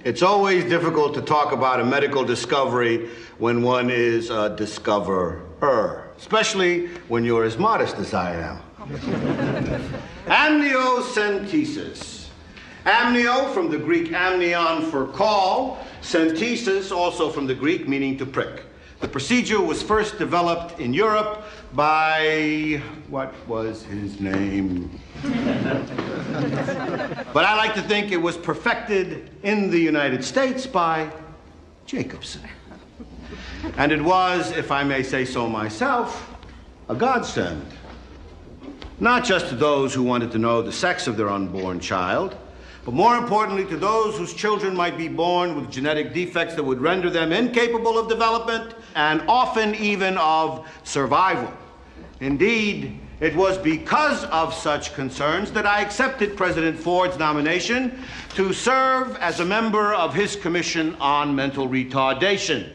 It's always difficult to talk about a medical discovery when one is a discoverer, especially when you're as modest as I am. Amniocentesis. Amnio from the Greek amnion for call, centesis also from the Greek meaning to prick. The procedure was first developed in Europe by, what was his name? But I like to think it was perfected in the United States by Jacobson. And it was, if I may say so myself, a godsend. Not just to those who wanted to know the sex of their unborn child, but more importantly to those whose children might be born with genetic defects that would render them incapable of development and often even of survival. Indeed, it was because of such concerns that I accepted President Ford's nomination to serve as a member of his Commission on Mental Retardation.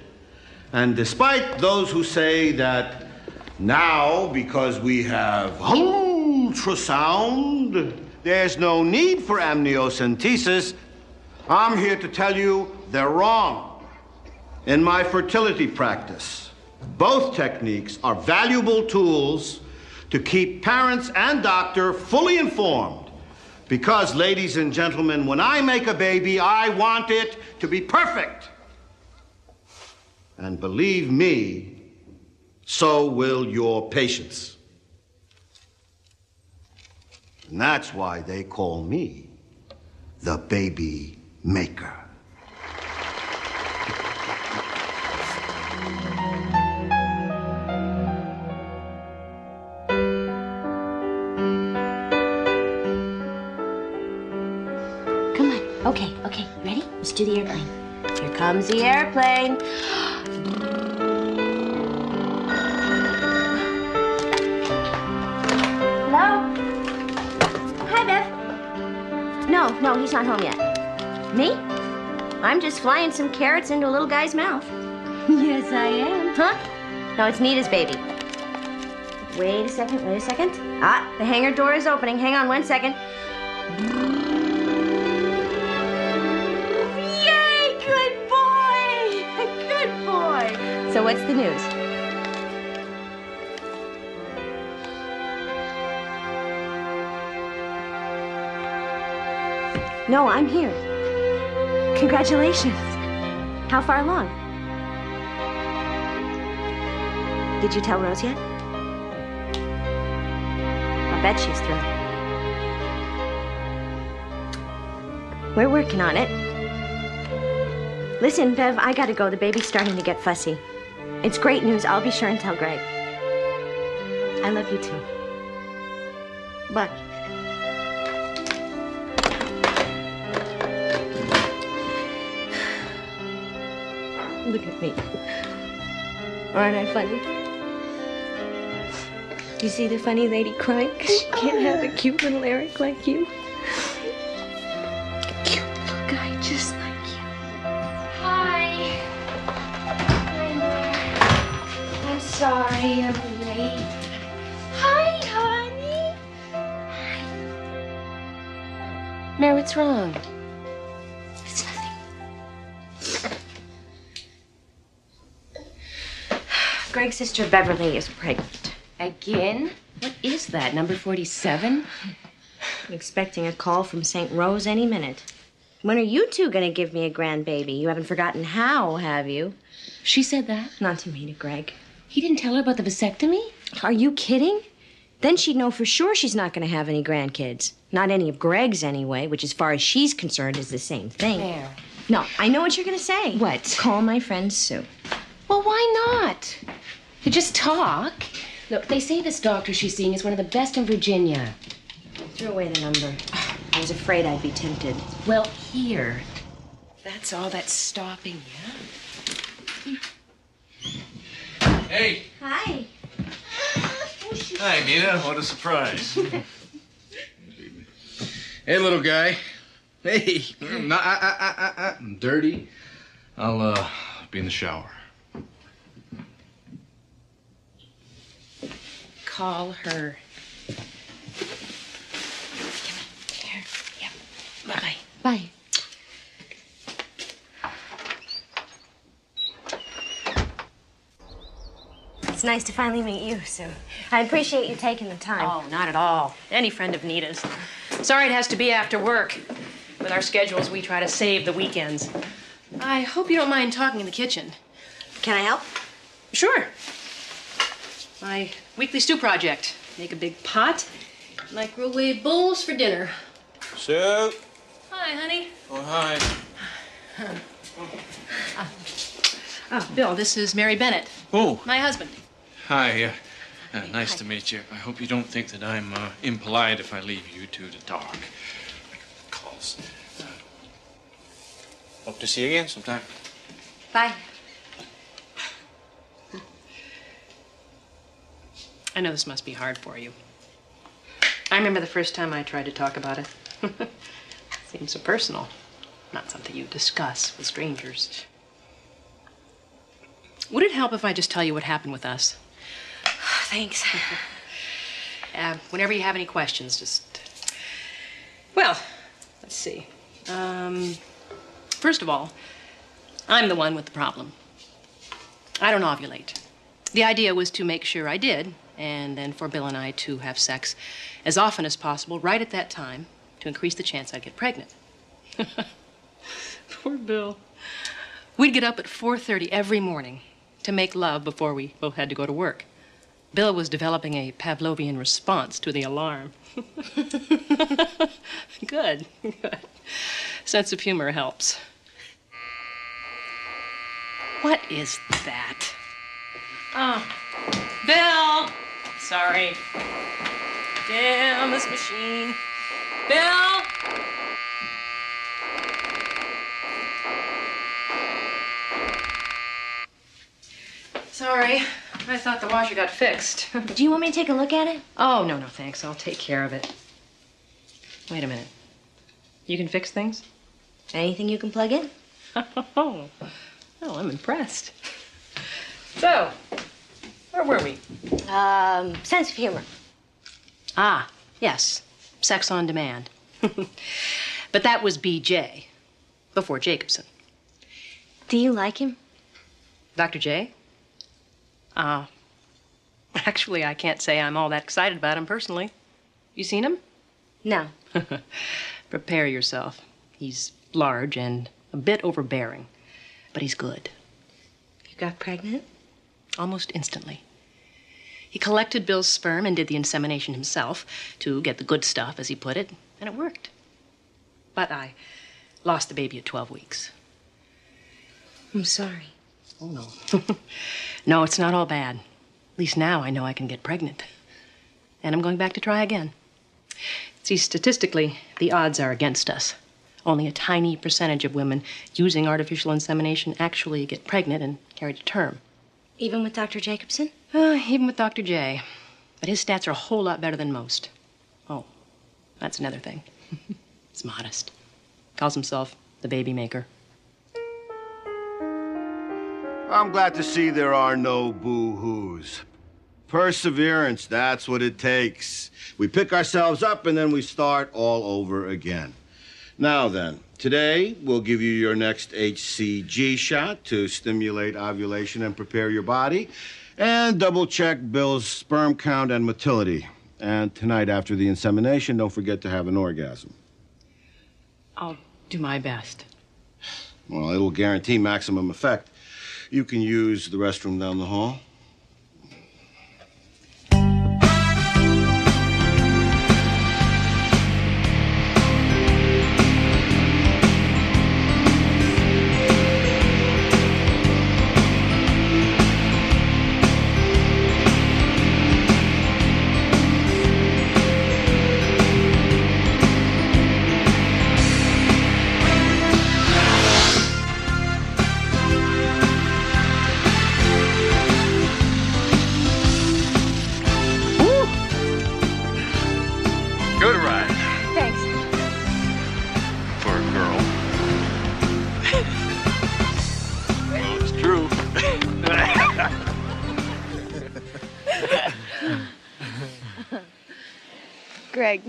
And despite those who say that now, because we have ultrasound, there's no need for amniocentesis, I'm here to tell you they're wrong. In my fertility practice, both techniques are valuable tools to keep parents and doctor fully informed. Because, ladies and gentlemen, when I make a baby, I want it to be perfect. And believe me, so will your patients. And that's why they call me the baby maker. Come on. Okay. Ready? Let's do the airplane. Here comes the airplane. Hello? Hi, Bev. No, he's not home yet. Me? I'm just flying some carrots into a little guy's mouth. Yes, I am. Huh? No, it's Nita's baby. Wait a second. Ah, the hangar door is opening. Hang on 1 second. Yay! Good boy! Good boy! So what's the news? No, I'm here. Congratulations. How far along? Did you tell Rose yet? I bet she's thrilled. We're working on it. Listen, Bev, I gotta go. The baby's starting to get fussy. It's great news. I'll be sure and tell Greg. I love you too. Bye. Look at me. Aren't I funny? You see the funny lady crying because she can't have a cute little Eric like you? A cute little guy just like you. Hi. I'm sorry I'm late. Hi, honey. Mary, what's wrong? It's nothing. Greg's sister Beverly is pregnant. Again? What is that, number 47? I'm expecting a call from St. Rose any minute. When are you two gonna give me a grandbaby? You haven't forgotten how, have you? She said that? Not to me, to Greg. He didn't tell her about the vasectomy? Are you kidding? Then she'd know for sure she's not gonna have any grandkids. Not any of Greg's anyway, which as far as she's concerned is the same thing. There. No, I know what you're gonna say. What? Call my friend Sue. Well, why not? To just talk. Look, they say this doctor she's seeing is one of the best in Virginia. I threw away the number. I was afraid I'd be tempted. Well, here. That's all that's stopping you. Hey. Hi. Hi, Nita. What a surprise. Hey, little guy. Hey. I'm dirty. I'll be in the shower. Call her. Come on. Here. Yep. Bye-bye. Bye. nice to finally meet you, Sue. I appreciate you taking the time. Oh, not at all. Any friend of Nita's. Sorry it has to be after work. With our schedules, we try to save the weekends. I hope you don't mind talking in the kitchen. Can I help? Sure. My weekly stew project. Make a big pot, microwave bowls for dinner. Sue. Hi, honey. Oh, hi. Oh, Bill, this is Mary Bennett. Oh. My husband. Hi. Nice to meet you. I hope you don't think that I'm impolite if I leave you two to talk. Calls. Hope to see you again sometime. Bye. I know this must be hard for you. I remember the first time I tried to talk about it. Seems so personal. Not something you discuss with strangers. Would it help if I just tell you what happened with us? Thanks. Whenever you have any questions, just... Well, let's see. First of all, I'm the one with the problem. I don't ovulate. The idea was to make sure I did, and then for Bill and I to have sex as often as possible right at that time to increase the chance I'd get pregnant. Poor Bill. We'd get up at 4:30 every morning to make love before we both had to go to work. Bill was developing a Pavlovian response to the alarm. Good, good. Sense of humor helps. What is that? Oh, Bill! Sorry. Damn this machine. Bill! Sorry. I thought the washer got fixed. Do you want me to take a look at it? Oh, no, thanks. I'll take care of it. Wait a minute. You can fix things? Anything you can plug in? Oh, I'm impressed. So, where were we? Sense of humor. Ah, yes. Sex on demand. But that was BJ, before Jacobson. Do you like him? Dr. J? Actually, I can't say I'm all that excited about him personally. You seen him? No. Prepare yourself. He's large and a bit overbearing, but he's good. You got pregnant? Almost instantly. He collected Bill's sperm and did the insemination himself to get the good stuff, as he put it, and it worked. But I lost the baby at 12 weeks. I'm sorry. Oh, no. No, it's not all bad. At least now I know I can get pregnant. And I'm going back to try again. See, statistically, the odds are against us. Only a tiny percentage of women using artificial insemination actually get pregnant and carry to term. Even with Dr. Jacobson? Even with Dr. J. But his stats are a whole lot better than most. Oh, that's another thing. He's modest. Calls himself the baby maker. I'm glad to see there are no boo-hoos. Perseverance, that's what it takes. We pick ourselves up and then we start all over again. Now then, today we'll give you your next HCG shot to stimulate ovulation and prepare your body, and double-check Bill's sperm count and motility. And tonight after the insemination, don't forget to have an orgasm. I'll do my best. Well, it'll guarantee maximum effect. You can use the restroom down the hall. Good ride. Thanks. For a girl. Well, it's true. Greg.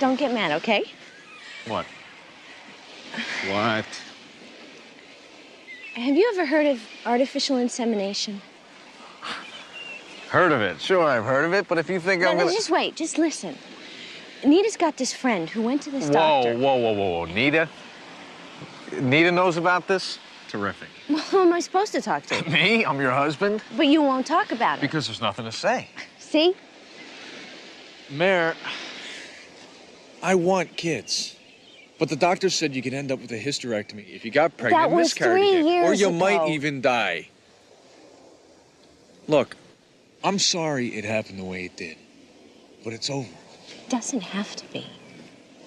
Don't get mad, okay? What? What? Have you ever heard of artificial insemination? Heard of it? Sure, I've heard of it, but if you think I'm No, gonna... just wait, just listen. Nita's got this friend who went to this doctor. Whoa. Nita? Nita knows about this? Terrific. Well, who am I supposed to talk to? Me? I'm your husband? But you won't talk about it. Because there's nothing to say. See? Mayor, I want kids. But the doctor said you could end up with a hysterectomy if you got pregnant That and was miscarried 3 again. years Or you ago. might even die. Look, I'm sorry it happened the way it did. But it's over. It doesn't have to be.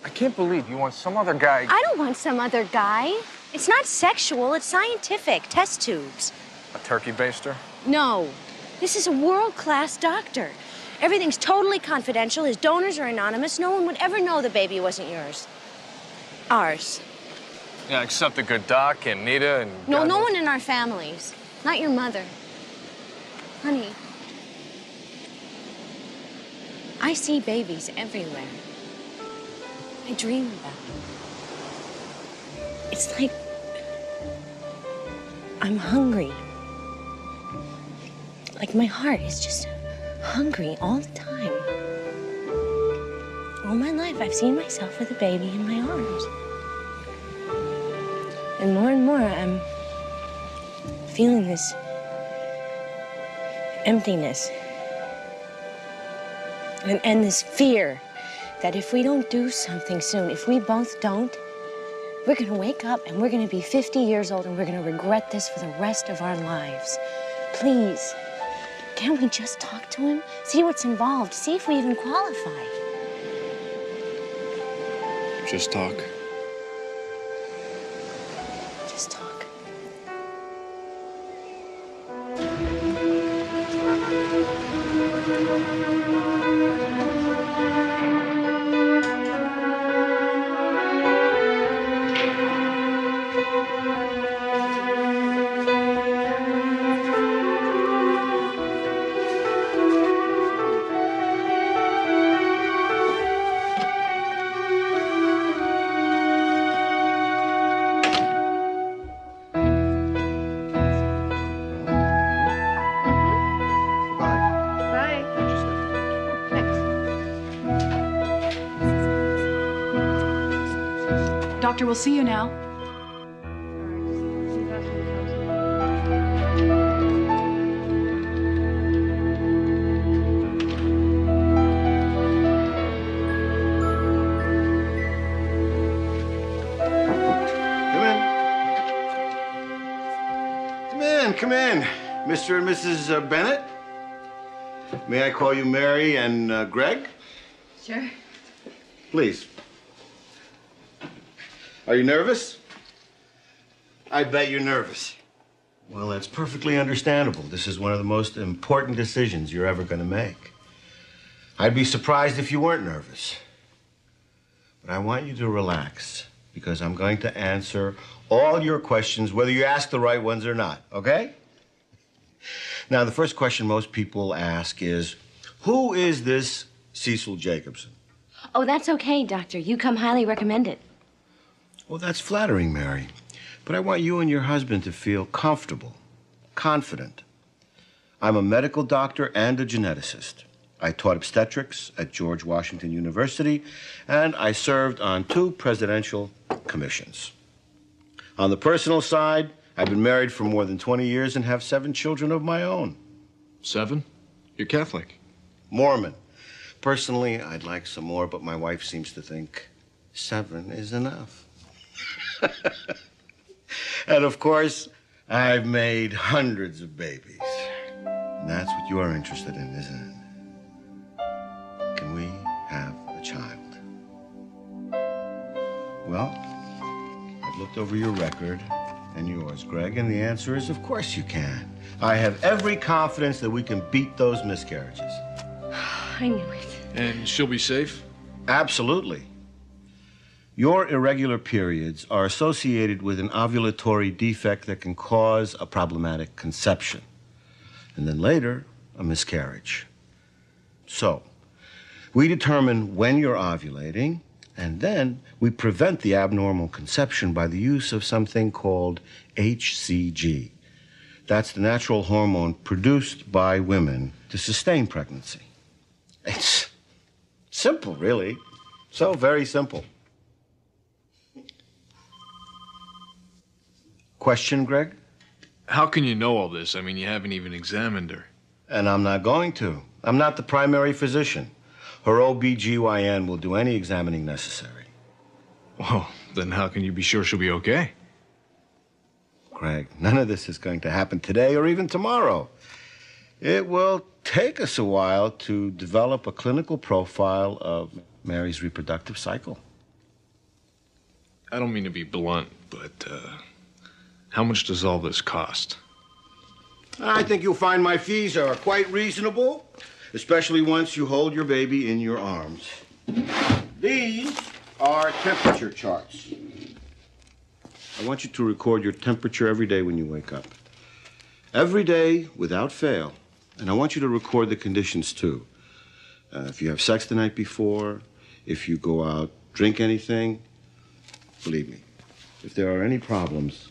I can't believe you want some other guy... I don't want some other guy. It's not sexual, it's scientific. Test tubes. A turkey baster? No. This is a world-class doctor. Everything's totally confidential. His donors are anonymous. No one would ever know the baby wasn't yours. Ours. Yeah, except the good doc and Nita and... No, God no knows- one in our families. Not your mother. Honey, I see babies everywhere. I dream about them. It's like I'm hungry. Like my heart is just hungry all the time. All my life, I've seen myself with a baby in my arms. And more, I'm feeling this emptiness. And this fear that if we don't do something soon, if we both don't, we're gonna wake up and we're gonna be 50 years old and we're gonna regret this for the rest of our lives. Please, can't we just talk to him? See what's involved, see if we even qualify. Just talk. Just talk. Doctor, we'll see you now. Come in, Mr. and Mrs. Bennett. May I call you Mary and Greg? Sure. Please. Are you nervous? I bet you're nervous. Well, that's perfectly understandable. This is one of the most important decisions you're ever going to make. I'd be surprised if you weren't nervous. But I want you to relax, because I'm going to answer all your questions, whether you ask the right ones or not, okay? Now, the first question most people ask is, who is this Cecil Jacobson? Oh, that's okay, Doctor. You come highly recommended. Well, that's flattering, Mary. But I want you and your husband to feel comfortable, confident. I'm a medical doctor and a geneticist. I taught obstetrics at George Washington University, and I served on 2 presidential commissions. On the personal side, I've been married for more than 20 years and have 7 children of my own. 7? You're Catholic. Mormon. Personally, I'd like some more, but my wife seems to think 7 is enough. And of course, I've made hundreds of babies. And that's what you're interested in, isn't it? Can we have a child? Well, I've looked over your record and yours, Greg, and the answer is, of course you can. I have every confidence that we can beat those miscarriages. I knew it. And she'll be safe? Absolutely. Your irregular periods are associated with an ovulatory defect that can cause a problematic conception, and then later, a miscarriage. So, we determine when you're ovulating, And then we prevent the abnormal conception by the use of something called HCG. That's the natural hormone produced by women to sustain pregnancy. It's simple, really. So very simple. Question, Greg? How can you know all this? I mean, you haven't even examined her. And I'm not going to. I'm not the primary physician. Her OB/GYN will do any examining necessary. Well, then how can you be sure she'll be okay? Greg, none of this is going to happen today or even tomorrow. It will take us a while to develop a clinical profile of Mary's reproductive cycle. I don't mean to be blunt, but how much does all this cost? I think you'll find my fees are quite reasonable, especially once you hold your baby in your arms. These are temperature charts. I want you to record your temperature every day when you wake up. Every day, without fail. And I want you to record the conditions, too. If you have sex the night before, if you go out, drink anything, believe me, if there are any problems,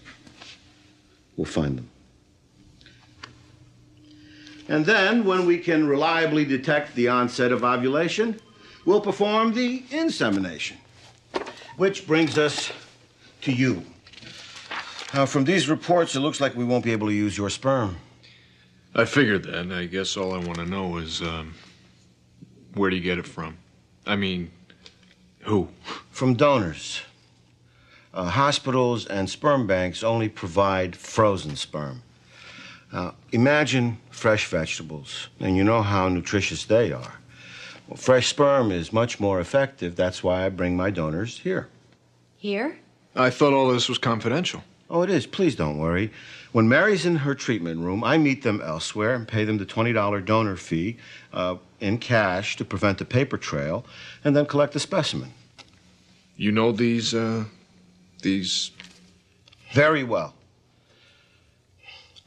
we'll find them. And then, when we can reliably detect the onset of ovulation, we'll perform the insemination. Which brings us to you. Now, from these reports, it looks like we won't be able to use your sperm. I figured that. I guess all I want to know is, where do you get it from? I mean, who? From donors. Hospitals and sperm banks only provide frozen sperm. Imagine fresh vegetables, and you know how nutritious they are. Well, fresh sperm is much more effective. That's why I bring my donors here. Here? I thought all this was confidential. Oh, it is. Please don't worry. When Mary's in her treatment room, I meet them elsewhere and pay them the $20 donor fee in cash to prevent a paper trail, and then collect the specimen. You know these... Very well.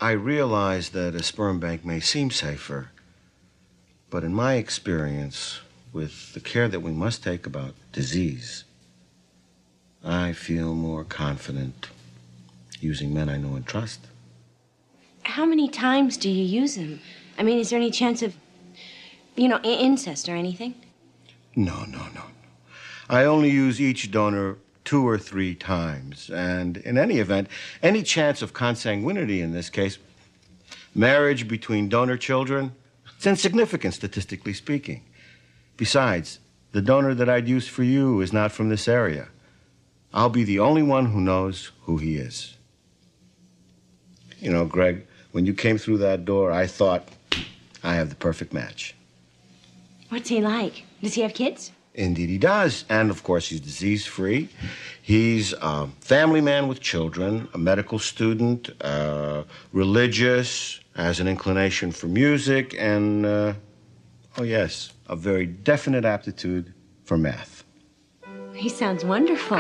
I realize that a sperm bank may seem safer, but in my experience, with the care that we must take about disease, I feel more confident using men I know and trust. How many times do you use them? I mean, is there any chance of, incest or anything? No. I only use each donor 2 or 3 times. And in any event, any chance of consanguinity in this case, marriage between donor children, it's insignificant statistically speaking. Besides, the donor that I'd use for you is not from this area. I'll be the only one who knows who he is. You know, Greg, when you came through that door, I thought, I have the perfect match. What's he like? Does he have kids? Indeed he does. And, of course, he's disease-free. He's a family man with children, a medical student, religious, has an inclination for music, and, oh, yes, a very definite aptitude for math. He sounds wonderful.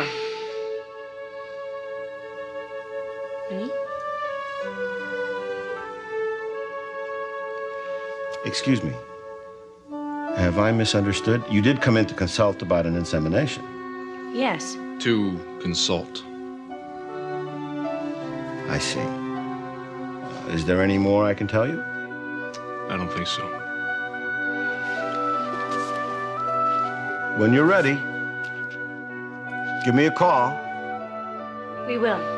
Ready? Excuse me. Have I misunderstood? You did come in to consult about an insemination. Yes. To consult. I see. Is there any more I can tell you? I don't think so. When you're ready, give me a call. We will.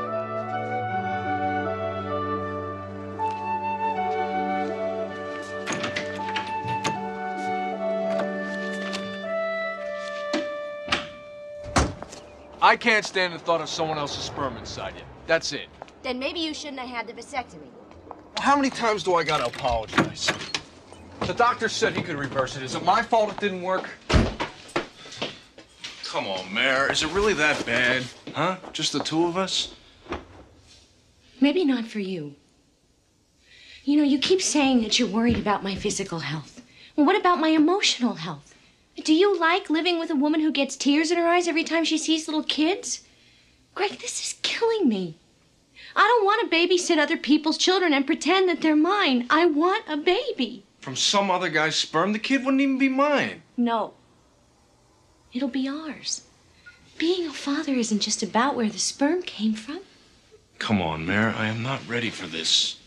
I can't stand the thought of someone else's sperm inside you. That's it. Then maybe you shouldn't have had the vasectomy. How many times do I gotta apologize? The doctor said he could reverse it. Is it my fault it didn't work? Come on, Mare. Is it really that bad? Huh? Just the 2 of us? Maybe not for you. You keep saying that you're worried about my physical health. Well, what about my emotional health? Do you like living with a woman who gets tears in her eyes every time she sees little kids? Greg, this is killing me. I don't want to babysit other people's children and pretend that they're mine. I want a baby. From some other guy's sperm? The kid wouldn't even be mine. No. It'll be ours. being a father isn't just about where the sperm came from. Come on, Mare. I am not ready for this.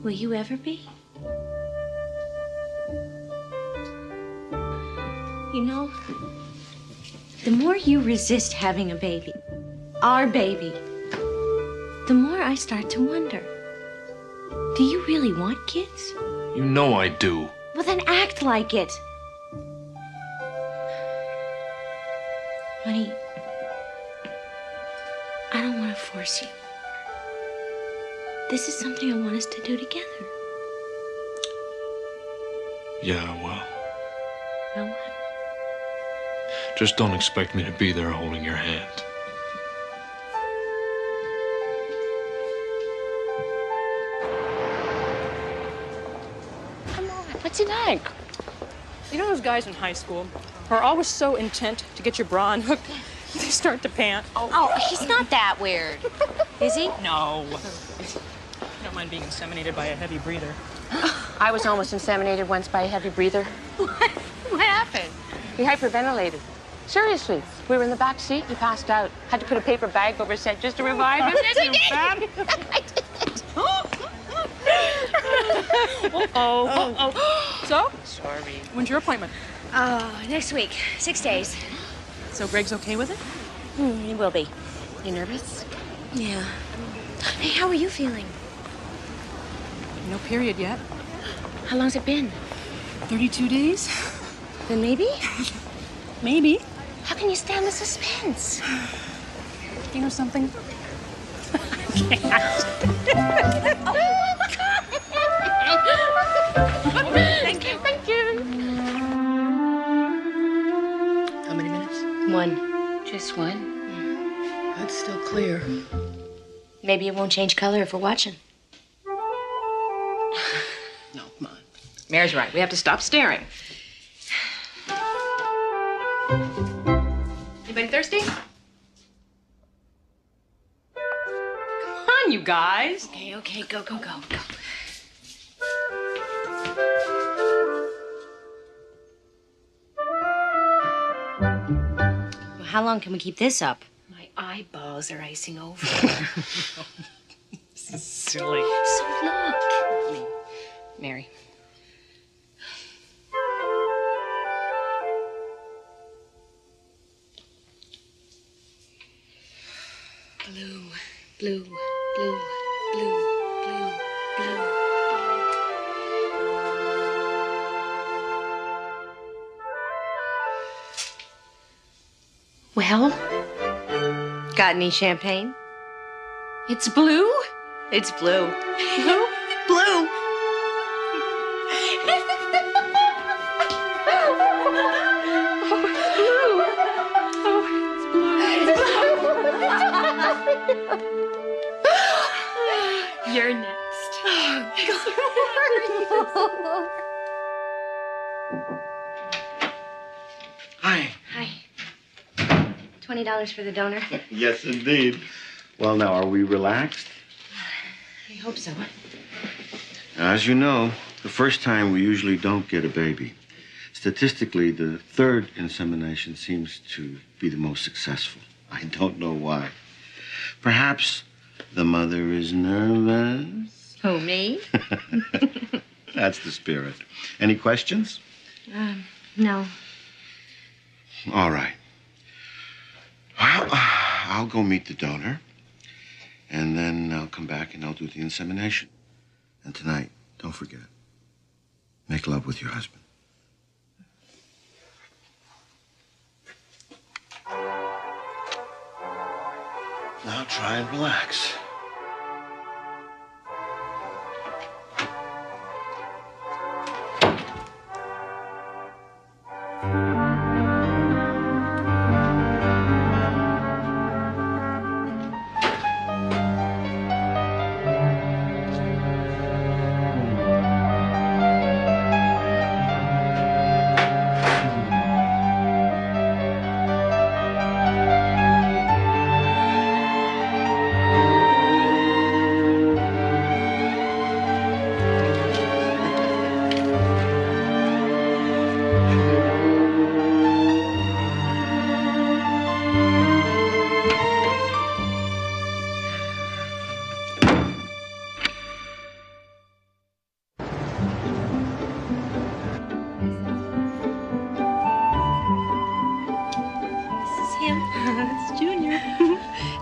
Will you ever be? You know, the more you resist having a baby, our baby, the more I start to wonder. Do you really want kids? You know I do. Well, then act like it. Honey, I don't want to force you. This is something I want us to do together. Yeah, well, Now what? just don't expect me to be there holding your hand. What's he like? You know those guys in high school who are always so intent to get your bra unhooked, they start to pant? Oh, he's not that weird. Is he? No. I don't mind being inseminated by a heavy breather. I was almost inseminated once by a heavy breather. What happened? He hyperventilated. Seriously, we were in the back seat. He passed out. Had to put a paper bag over his head just to revive him. Yes, he did. So, Sorry. when's your appointment? Oh, next week. 6 days. So Greg's okay with it? He will be. You nervous? Yeah. Hey, how are you feeling? No period yet. How long's it been? 32 days? Then maybe? Maybe. How can you stand the suspense? You know something? Thank you. Thank you. How many minutes? One. Just one? That's still clear. Maybe it won't change color if we're watching. No, come on. Mary's right. We have to stop staring. Anybody thirsty? Come on, you guys. Okay, go. Well, how long can we keep this up? My eyeballs are icing over. Silly. So look. Mary. Blue, blue, blue, blue, blue, blue. Well, got any champagne? It's blue? It's blue. Blue? Blue. You're next. Hi. Hi. $20 for the donor. Yes, indeed. Well, now, are we relaxed? I hope so. As you know, the first time we usually don't get a baby. Statistically, the third insemination seems to be the most successful. I don't know why. Perhaps the mother is nervous. Who, me? That's the spirit. Any questions? No. All right. Well, I'll go meet the donor, and then I'll come back and I'll do the insemination. And tonight, don't forget, make love with your husband. Now try and relax.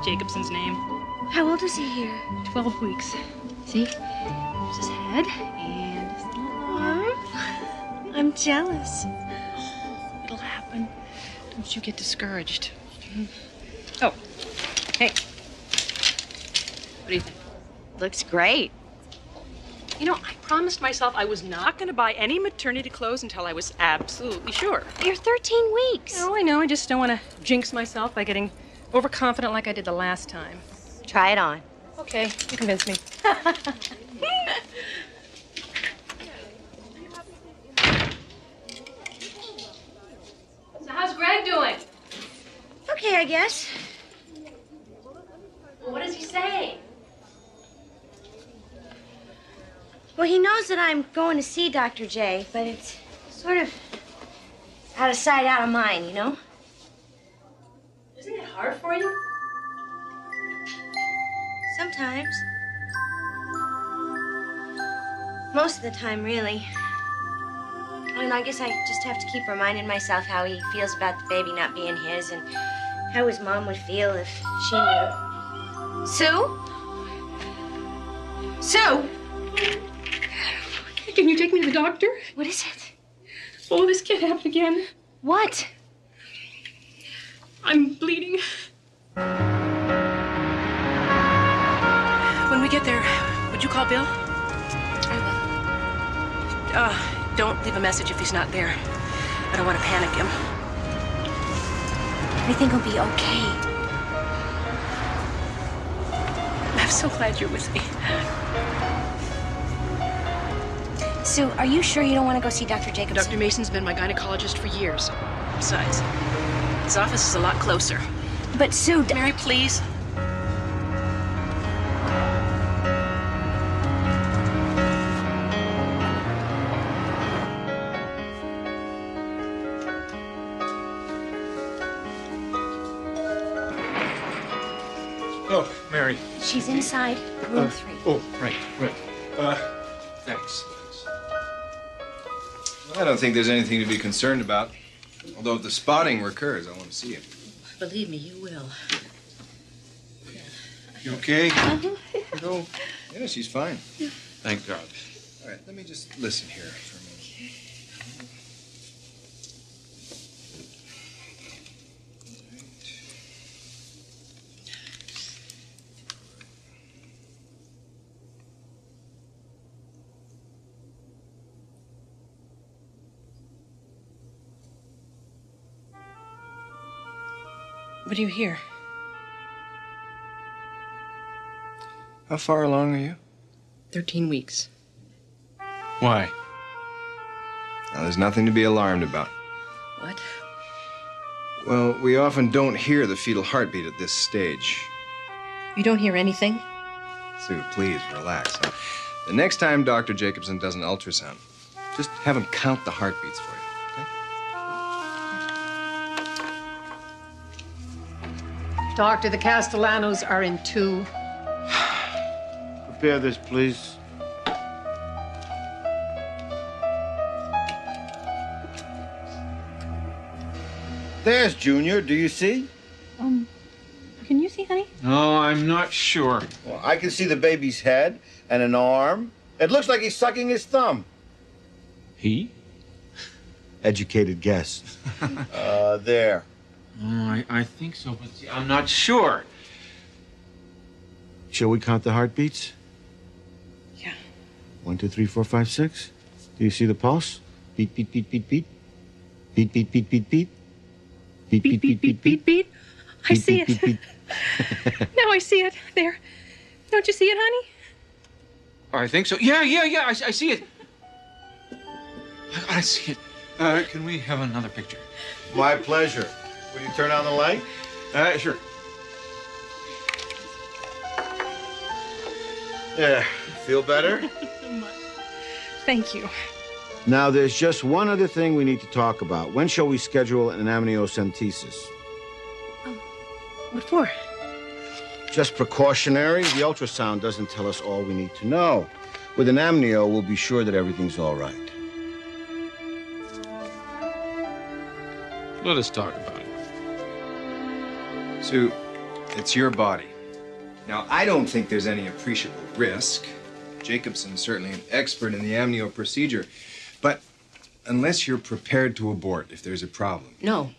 Jacobson's name. How old is he here? 12 weeks. See? There's his head and his little arm. I'm jealous. It'll happen. Don't you get discouraged. Oh, hey. What do you think? Looks great. You know, I promised myself I was not going to buy any maternity clothes until I was absolutely sure. You're 13 weeks. Oh, I know. I just don't want to jinx myself by getting overconfident like I did the last time. Try it on. Okay, you convinced me. So how's Greg doing? Okay, I guess. Well, what does he say? Well, he knows that I'm going to see Dr. J, but it's sort of out of sight, out of mind, you know? Isn't it hard for you? Sometimes. Most of the time, really. I mean, I guess I just have to keep reminding myself how he feels about the baby not being his and how his mom would feel if she knew. Sue? Sue? Can you take me to the doctor? What is it? Oh, this can't happen again. What? I'm bleeding. When we get there, would you call Bill? I Don't leave a message if he's not there. I don't want to panic him. will. I think he'll be okay. I'm so glad you're with me. Sue, are you sure you don't want to go see Dr. Jacobson? Dr. Mason's been my gynecologist for years. Besides, his office is a lot closer. But Sue... Mary, please. Oh, Mary. She's inside room 3. Oh, right. Thanks. I don't think there's anything to be concerned about. Although if the spotting recurs, I want to see it. Believe me, you will. You okay? No. Yeah, she's fine. Thank God. All right, let me just listen here for a minute. What do you hear? How far along are you? 13 weeks. Why? Now, there's nothing to be alarmed about. What? Well, we often don't hear the fetal heartbeat at this stage. You don't hear anything? Sue, please relax. Huh? The next time Dr. Jacobson does an ultrasound, just have him count the heartbeats for you, okay? Doctor, the Castellanos are in 2. Prepare this, please. There's Junior. Do you see? Can you see, honey? No, I'm not sure. Well, I can see the baby's head and an arm. It looks like he's sucking his thumb. He? Educated guess. There. Oh, I think so, but see, I'm not sure. Shall we count the heartbeats? Yeah. 1, 2, 3, 4, 5, 6. Do you see the pulse? Beat, beat, beat, beat, beat. Beat, beat, beat, beat, beat. Beat, beat, beat, beat, beat. Beat. I Beat, see beat, it. beat, Now I see it. There. Don't you see it, honey? I think so. Yeah, I see it. I see it. Can we have another picture? My pleasure. Will you turn on the light? Sure. Yeah. Feel better? Thank you. Now, there's just one other thing we need to talk about. When shall we schedule an amniocentesis? What for? Just precautionary. The ultrasound doesn't tell us all we need to know. With an amnio, we'll be sure that everything's all right. Let us talk about it. Sue, It's your body. Now, I don't think there's any appreciable risk. Jacobson's certainly an expert in the amnio procedure. But unless you're prepared to abort if there's a problem. No.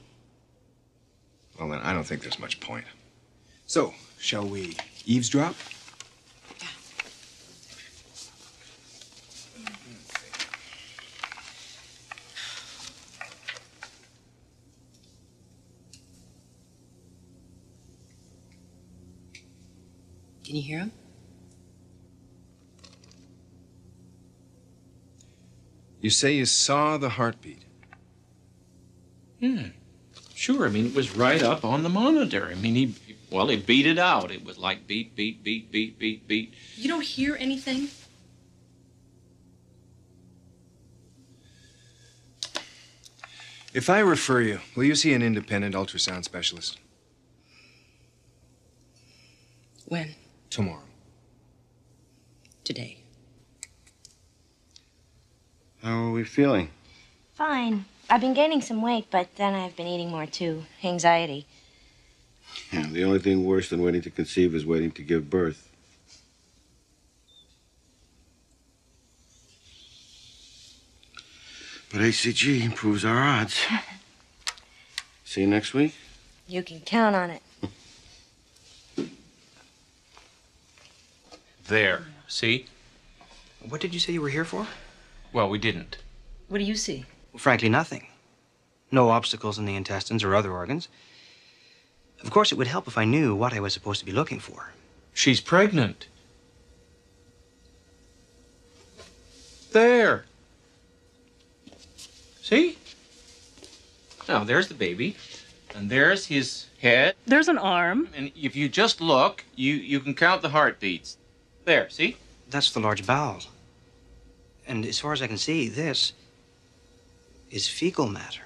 Well, then I don't think there's much point. So, shall we eavesdrop? Can you hear him? You say you saw the heartbeat? Yeah, sure. I mean, it was right up on the monitor. I mean, he beat it out. It was like beat, beat, beat, beat, beat, beat. You don't hear anything? If I refer you, will you see an independent ultrasound specialist? When? Tomorrow. Today. How are we feeling? Fine. I've been gaining some weight, but then I've been eating more, too. Anxiety. Yeah, the only thing worse than waiting to conceive is waiting to give birth. But HCG improves our odds. See you next week? You can count on it. There. See? What did you say you were here for? Well, we didn't. What do you see? Well, frankly, nothing. No obstacles in the intestines or other organs. Of course, it would help if I knew what I was supposed to be looking for. She's pregnant. There. See? Now, there's the baby. And there's his head. There's an arm. And if you just look, you can count the heartbeats. There, see? That's the large bowel. And as far as I can see, this is fecal matter.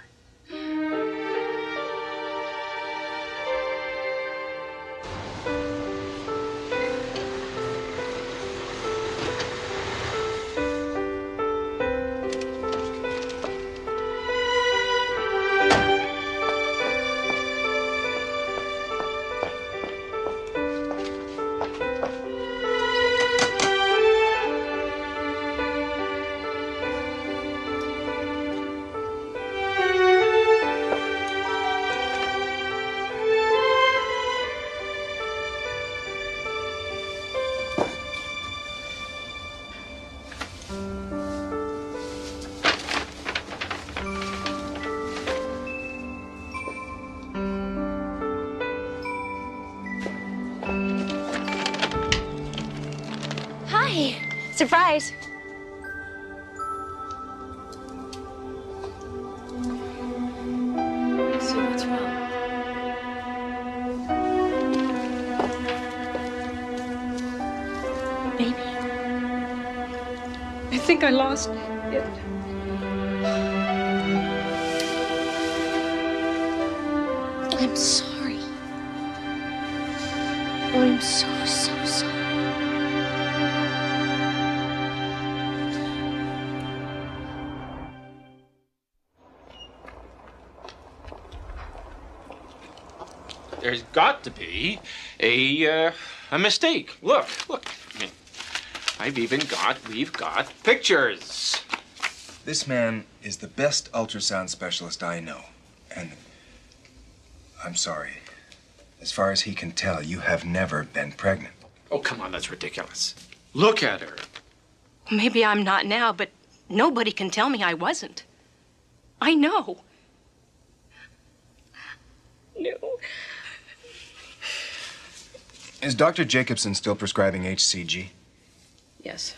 Hi. Surprise. So what's wrong? Baby. I think I lost it. I'm sorry. Oh, I'm so sorry. There's got to be a mistake. Look. I mean, we've got pictures. This man is the best ultrasound specialist I know. And I'm sorry. As far as he can tell, you have never been pregnant. Oh, come on, that's ridiculous. Look at her. Maybe I'm not now, but nobody can tell me I wasn't. I know. No. Is Dr. Jacobson still prescribing HCG? Yes.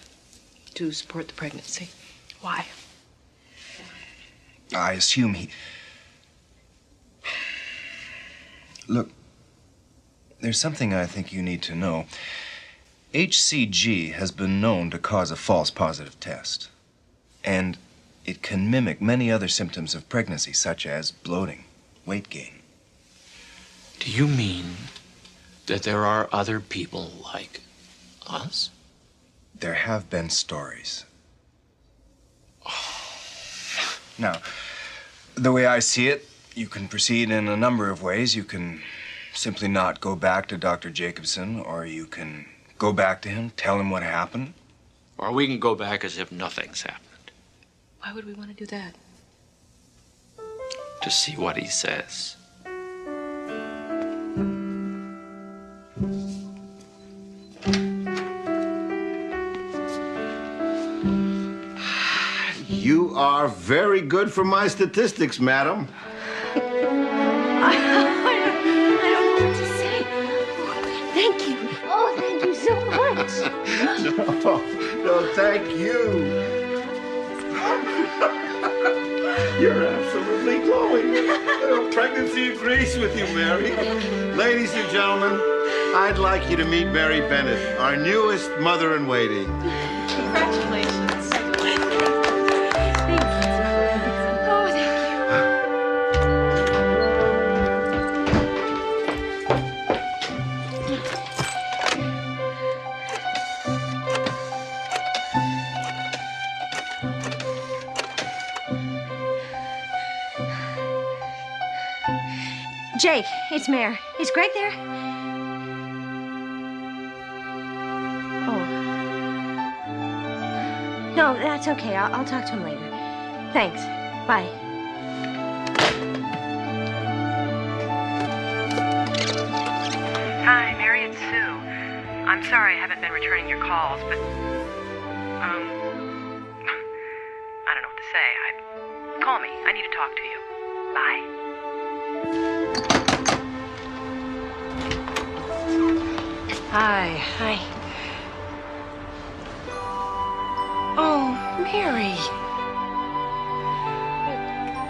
To support the pregnancy. Why? I assume he... Look, there's something I think you need to know. HCG has been known to cause a false positive test. And it can mimic many other symptoms of pregnancy, such as bloating, weight gain. Do you mean that there are other people like us? There have been stories. Now, the way I see it, you can proceed in a number of ways. You can simply not go back to Dr. Jacobson, or you can go back to him, tell him what happened. Or we can go back as if nothing's happened. Why would we want to do that? To see what he says. You are very good for my statistics, madam. I don't know what to say. Thank you. Oh, thank you so much. No, thank you. You're absolutely glowing. Pregnancy agrees with you, Mary. Ladies and gentlemen, I'd like you to meet Mary Bennett, our newest mother-in-waiting. Congratulations. Jake, it's Mare. Is Greg there? Oh. No, that's okay. I'll talk to him later. Thanks. Bye. Hi, Mary, it's Sue. I'm sorry I haven't been returning your calls, but, I don't know what to say. Call me. I need to talk to you. Bye. Hi. Oh, Mary.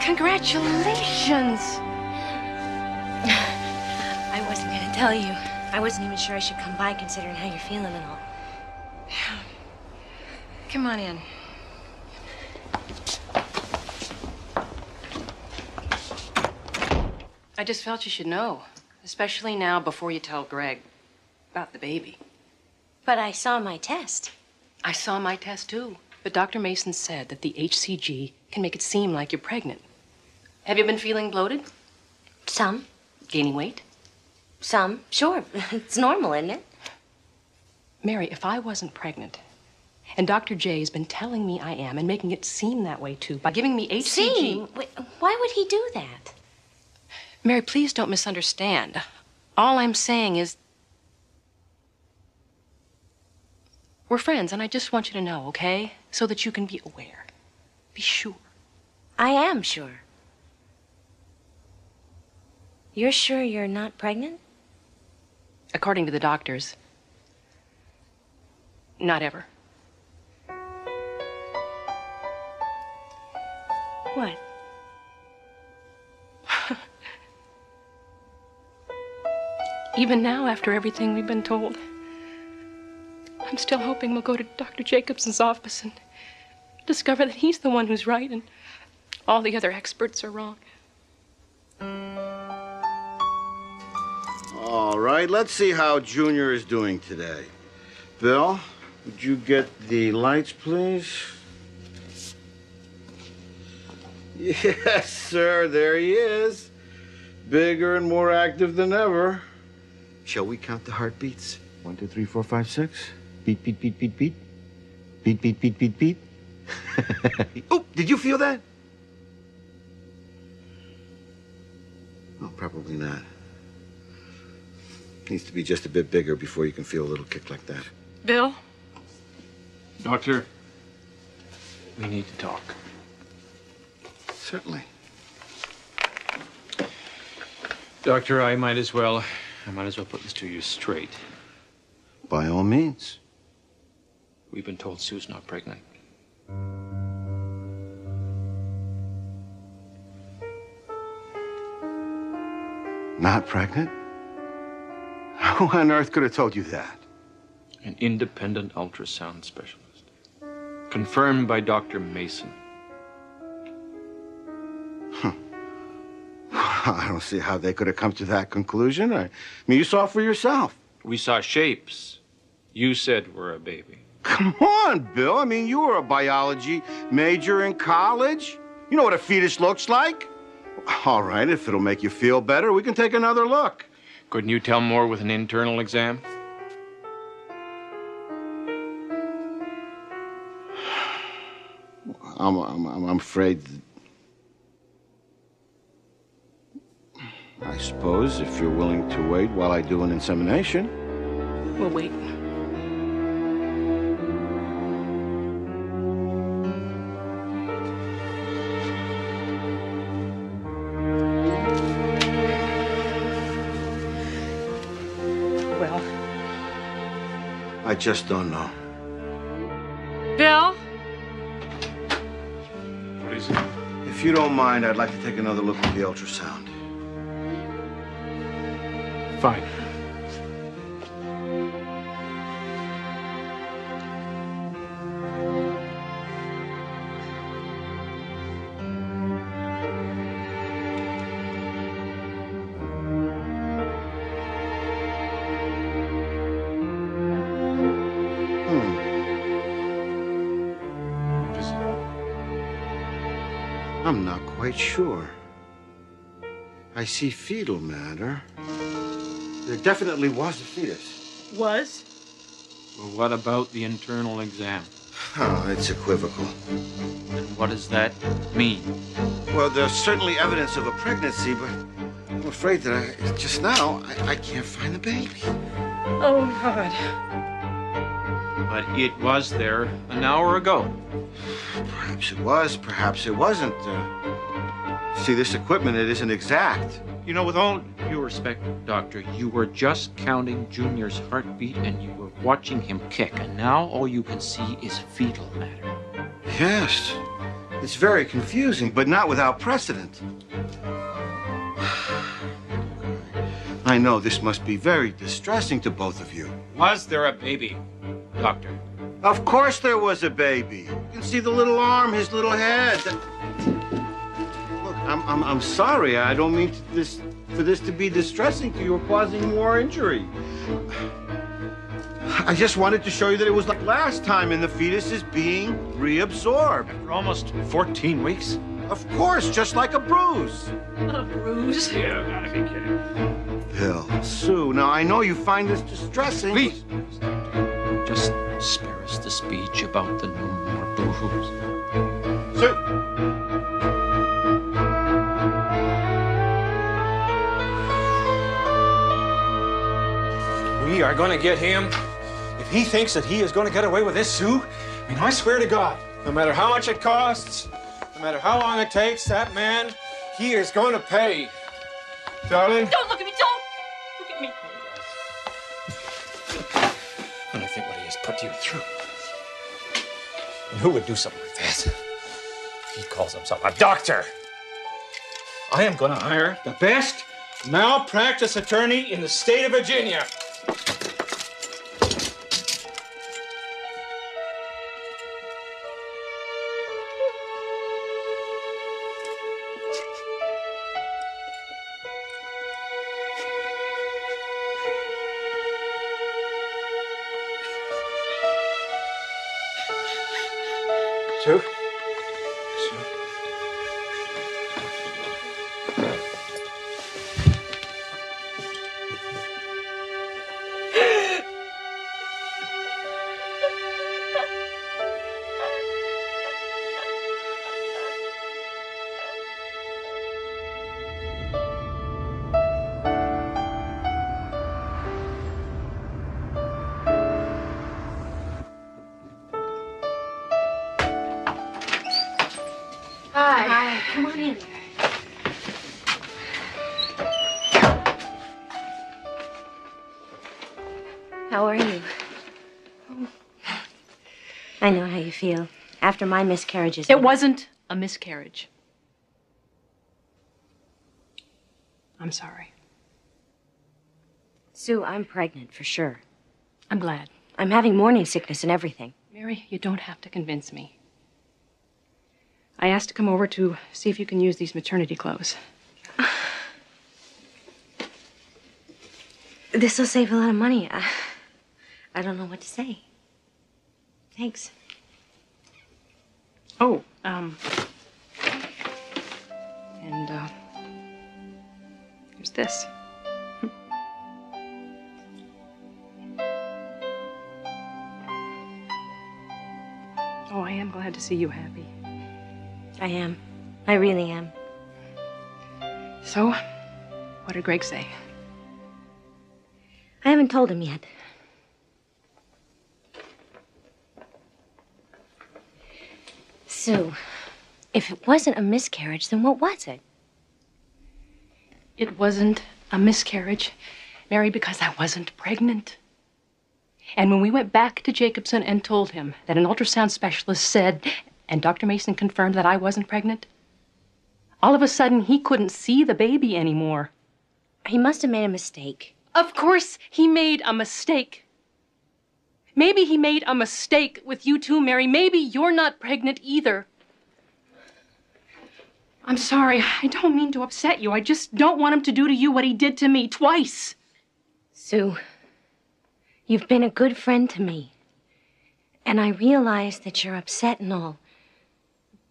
Congratulations. I wasn't going to tell you. I wasn't even sure I should come by considering how you're feeling and all. Come on in. I just felt you should know, especially now before you tell Greg about the baby. But I saw my test. I saw my test too, but Dr. Mason said that the HCG can make it seem like you're pregnant. Have you been feeling bloated? Some. Gaining weight? Some. Sure. It's normal, isn't it? Mary, if I wasn't pregnant, and Dr. J has been telling me I am and making it seem that way too by giving me HCG... Seem? Why would he do that? Mary, please don't misunderstand. All I'm saying is... we're friends, and I just want you to know, okay? So that you can be aware. Be sure. I am sure. You're sure you're not pregnant? According to the doctors. Not ever. What? Even now, after everything we've been told, I'm still hoping we'll go to Dr. Jacobson's office and discover that he's the one who's right and all the other experts are wrong. All right, let's see how Junior is doing today. Bill, would you get the lights, please? Yes, sir, there he is. Bigger and more active than ever. Shall we count the heartbeats? 1, 2, 3, 4, 5, 6. Beat, beat, beat, beat, beat. Beat, beat, beat, beat, beat. Oh, did you feel that? Oh, probably not. Needs to be just a bit bigger before you can feel a little kick like that. Bill? Doctor, we need to talk. Certainly. Doctor, I might as well put this to you straight. By all means. We've been told Sue's not pregnant. Not pregnant? Who on earth could have told you that? An independent ultrasound specialist. Confirmed by Dr. Mason. Huh. I don't see how they could have come to that conclusion. I mean, you saw for yourself. We saw shapes. You said we're a baby. Come on, Bill. I mean, you were a biology major in college. You know what a fetus looks like. All right, if it'll make you feel better, we can take another look. Couldn't you tell more with an internal exam? I'm afraid. I suppose if you're willing to wait while I do an insemination. We'll wait. Well, I just don't know. Bill? What is it? If you don't mind, I'd like to take another look at the ultrasound. Fine. I'm not quite sure. I see fetal matter. There definitely was a fetus. Was? Well, what about the internal exam? Oh, it's equivocal. And what does that mean? Well, there's certainly evidence of a pregnancy, but I'm afraid that just now, I can't find the baby. Oh, God. But it was there an hour ago. Perhaps it was, perhaps it wasn't. See, this equipment, it isn't exact. You know, with all due respect, Doctor, you were just counting Junior's heartbeat and you were watching him kick, and now all you can see is fetal matter. Yes. It's very confusing, but not without precedent. I know this must be very distressing to both of you. Was there a baby, Doctor? Of course there was a baby. You can see the little arm, his little head. Look, I'm sorry. I don't mean for this to be distressing to you or causing more injury. I just wanted to show you that it was like last time and the fetus is being reabsorbed. After almost 14 weeks? Of course, just like a bruise. A bruise? You gotta be kidding. Bill, Sue, now I know you find this distressing. Please, Doctor, just spare us the speech about the no more boo-hoos. Sue! We are going to get him. If he thinks that he is going to get away with this, Sue, I mean, I swear to God, no matter how much it costs, no matter how long it takes, that man, he is going to pay. Darling? Don't look at me! Don't look at me! When I think what he has put you through. And who would do something like that? He calls himself a doctor. I am going to hire the best malpractice attorney in the state of Virginia. Sue? Sue? Hi. Come on in. How are you? I know how you feel. After my miscarriages. It wasn't a miscarriage. I'm sorry. Sue, I'm pregnant for sure. I'm glad. I'm having morning sickness and everything. Mary, you don't have to convince me. I asked to come over to see if you can use these maternity clothes. This will save a lot of money. I don't know what to say. Thanks. Oh, here's this. to see you happy. I am. I really am. So, what did Greg say? I haven't told him yet. Sue, if it wasn't a miscarriage, then what was it? It wasn't a miscarriage, Mary, because I wasn't pregnant. And when we went back to Jacobson and told him that an ultrasound specialist said, and Dr. Mason confirmed that I wasn't pregnant, all of a sudden he couldn't see the baby anymore. He must have made a mistake. Of course he made a mistake. Maybe he made a mistake with you too, Mary. Maybe you're not pregnant either. I'm sorry. I don't mean to upset you. I just don't want him to do to you what he did to me twice. Sue, you've been a good friend to me. And I realize that you're upset and all.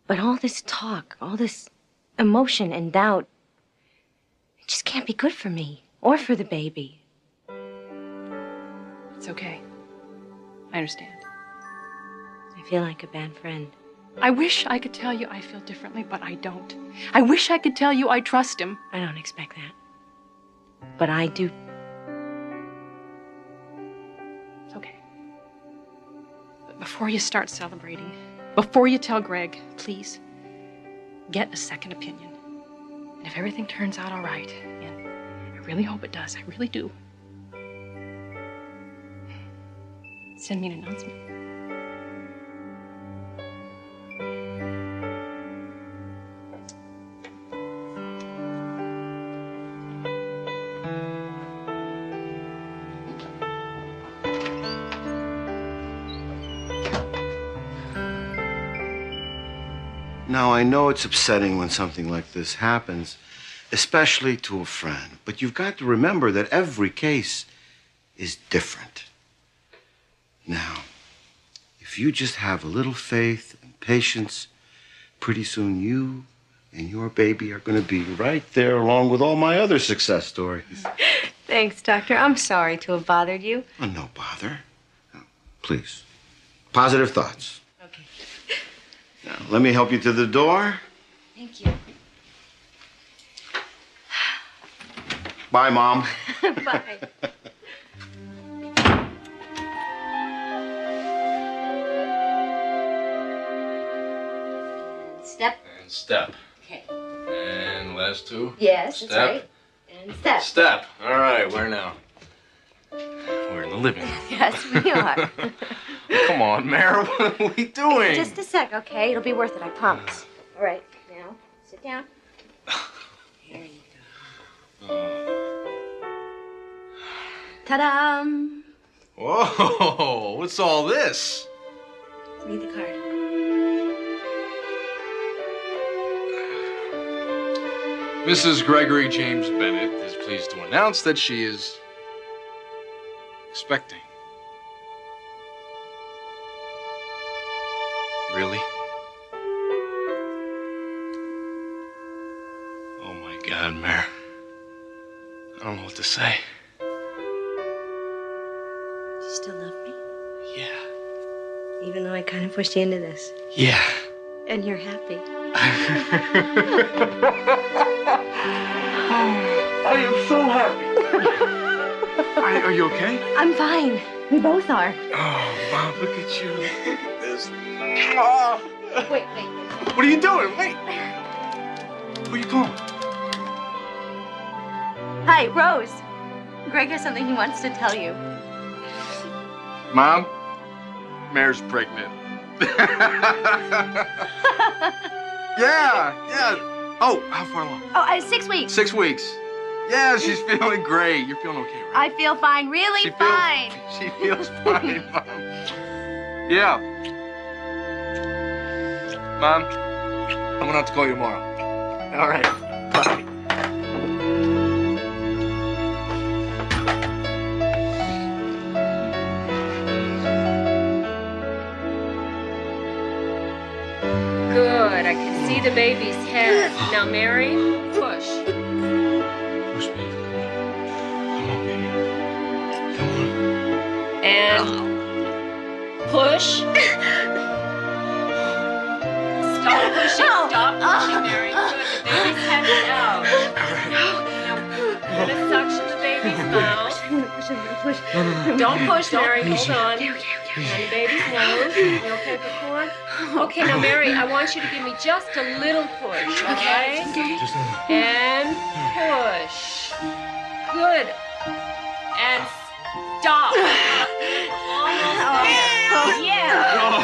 But all this talk, all this emotion and doubt, it just can't be good for me or for the baby. It's okay. I understand. I feel like a bad friend. I wish I could tell you I feel differently, but I don't. I wish I could tell you I trust him. I don't expect that. But I do. It's okay. But before you start celebrating, before you tell Greg, please, get a second opinion. And if everything turns out all right, and I really hope it does, I really do, send me an announcement. Now, I know it's upsetting when something like this happens, especially to a friend, but you've got to remember that every case is different. Now, if you just have a little faith and patience, pretty soon you and your baby are going to be right there along with all my other success stories. Thanks, Doctor. I'm sorry to have bothered you. Oh, no bother. Now, please, positive thoughts. Okay. Now, let me help you to the door. Thank you. Bye, Mom. Bye. Step. And step. Okay. And last two. Yes, Step. that's right. And step. Step. All right, where now? We're in the living room. Yes, we are. Come on, Mara, what are we doing? Just a sec, okay? It'll be worth it, I promise. All right, now, sit down. Here you go. Ta-da! Whoa, what's all this? Read the card. Mrs. Gregory James Bennett is pleased to announce that she is expecting. Really? Oh my God, Mare. I don't know what to say. Do you still love me? Yeah. Even though I kind of pushed you into this. Yeah. And you're happy. I am so happy. Are you okay? I'm fine. We both are. Oh, Mom, look at you. Look at this. Oh. Wait. What are you doing? Wait. Who are you calling? Hi, Rose. Greg has something he wants to tell you. Mom, Mare's pregnant. Yeah. Oh, how far along? Oh, 6 weeks. 6 weeks. Yeah, she's feeling great. You're feeling okay, right? I feel fine, really fine. She feels fine, Mom. Yeah. Mom, I'm gonna have to call you tomorrow. All right. Bye. Good. I can see the baby's head. Now, Mary, push. Push me. Come on, baby. Come on. And push. mouth. Don't push, Mary. Hold on. On the baby's nose. You okay for pulling? Okay, now, Mary, I want you to give me just a little push, okay? And push. Good. And stop. Almost there. Yeah.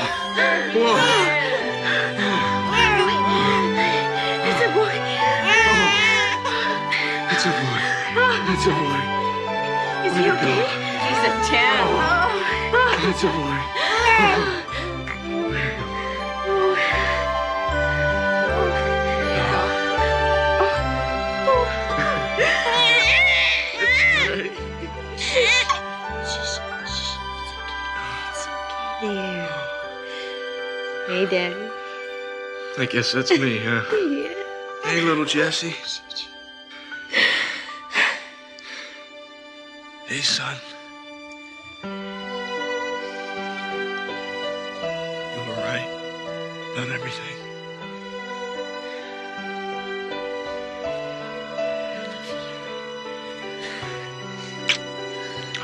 It's a boy. It's a boy. It's a boy. Is he okay? He's a 10. It's a boy. There. Hey, Daddy. I guess that's me, huh? Yeah. Hey, little Jesse. Hey, son. You were right about everything.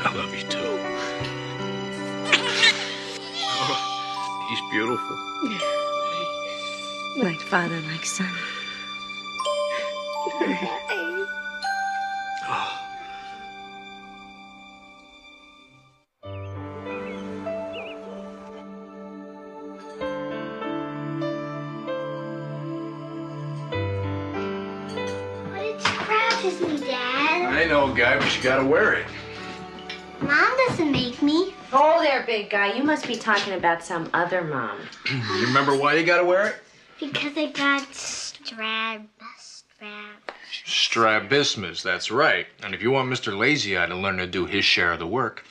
I love you too. Oh, he's beautiful. Like father, like son. Oh. It scratches me, Dad. I know, Guy, but you gotta wear it. Mom doesn't make me. Oh, there, big guy. You must be talking about some other mom. You remember why you gotta wear it? Because I got Strabismus, that's right. And if you want Mr. Lazy Eye to learn to do his share of the work,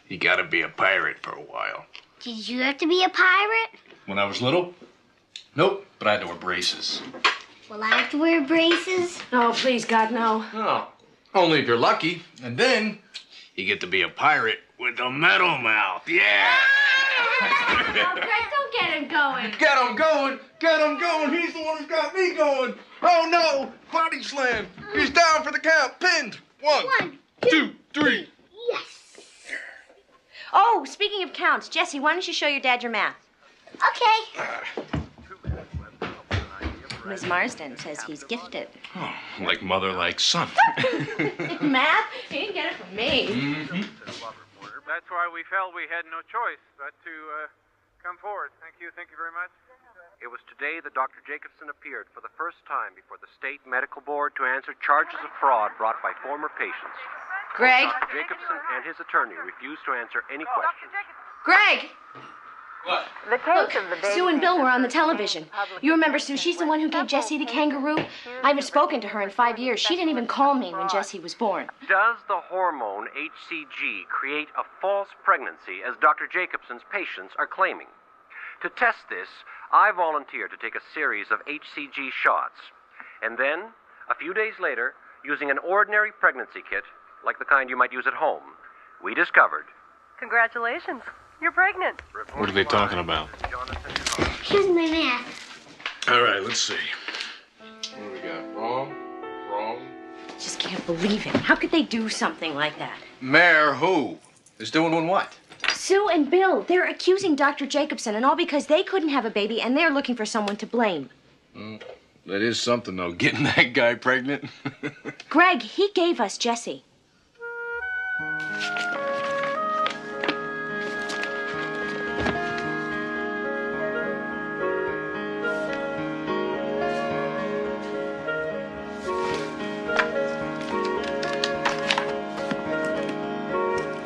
you gotta be a pirate for a while. Did you have to be a pirate? When I was little? Nope, but I had to wear braces. Will I have to wear braces? Oh, please, God, no. Oh, only if you're lucky. And then you get to be a pirate with a metal mouth. Yeah! Oh, Greg, don't get him going. Get him going! Get him going! He's the one who's got me going! Oh no! Body slam! He's down for the count! Pinned! One, two, three. Yes. Oh, speaking of counts, Jesse, why don't you show your dad your math? Okay. Miss Marsden says he's gifted. Oh, like mother, like son. Math? He didn't get it from me. Mm-hmm. That's why we felt we had no choice but to come forward. Thank you very much. It was today that Dr. Jacobson appeared for the first time before the State Medical Board to answer charges of fraud brought by former patients. Greg? Dr. Jacobson and his attorney refused to answer any questions. Greg! What? The case of the baby. Sue and Bill were on the television. You remember Sue? She's the one who gave Jesse the kangaroo. I haven't spoken to her in 5 years. She didn't even call me when Jesse was born. Does the hormone HCG create a false pregnancy, as Dr. Jacobson's patients are claiming? To test this, I volunteered to take a series of HCG shots. And then, a few days later, using an ordinary pregnancy kit, like the kind you might use at home, we discovered... Congratulations. You're pregnant. What are they talking about? Here's my math. All right, let's see. What do we got? Wrong. Just can't believe it. How could they do something like that? Mayor who? Is doing what? Sue and Bill, they're accusing Dr. Jacobson, and all because they couldn't have a baby, and they're looking for someone to blame. That is something, though, getting that guy pregnant. Greg, he gave us Jesse.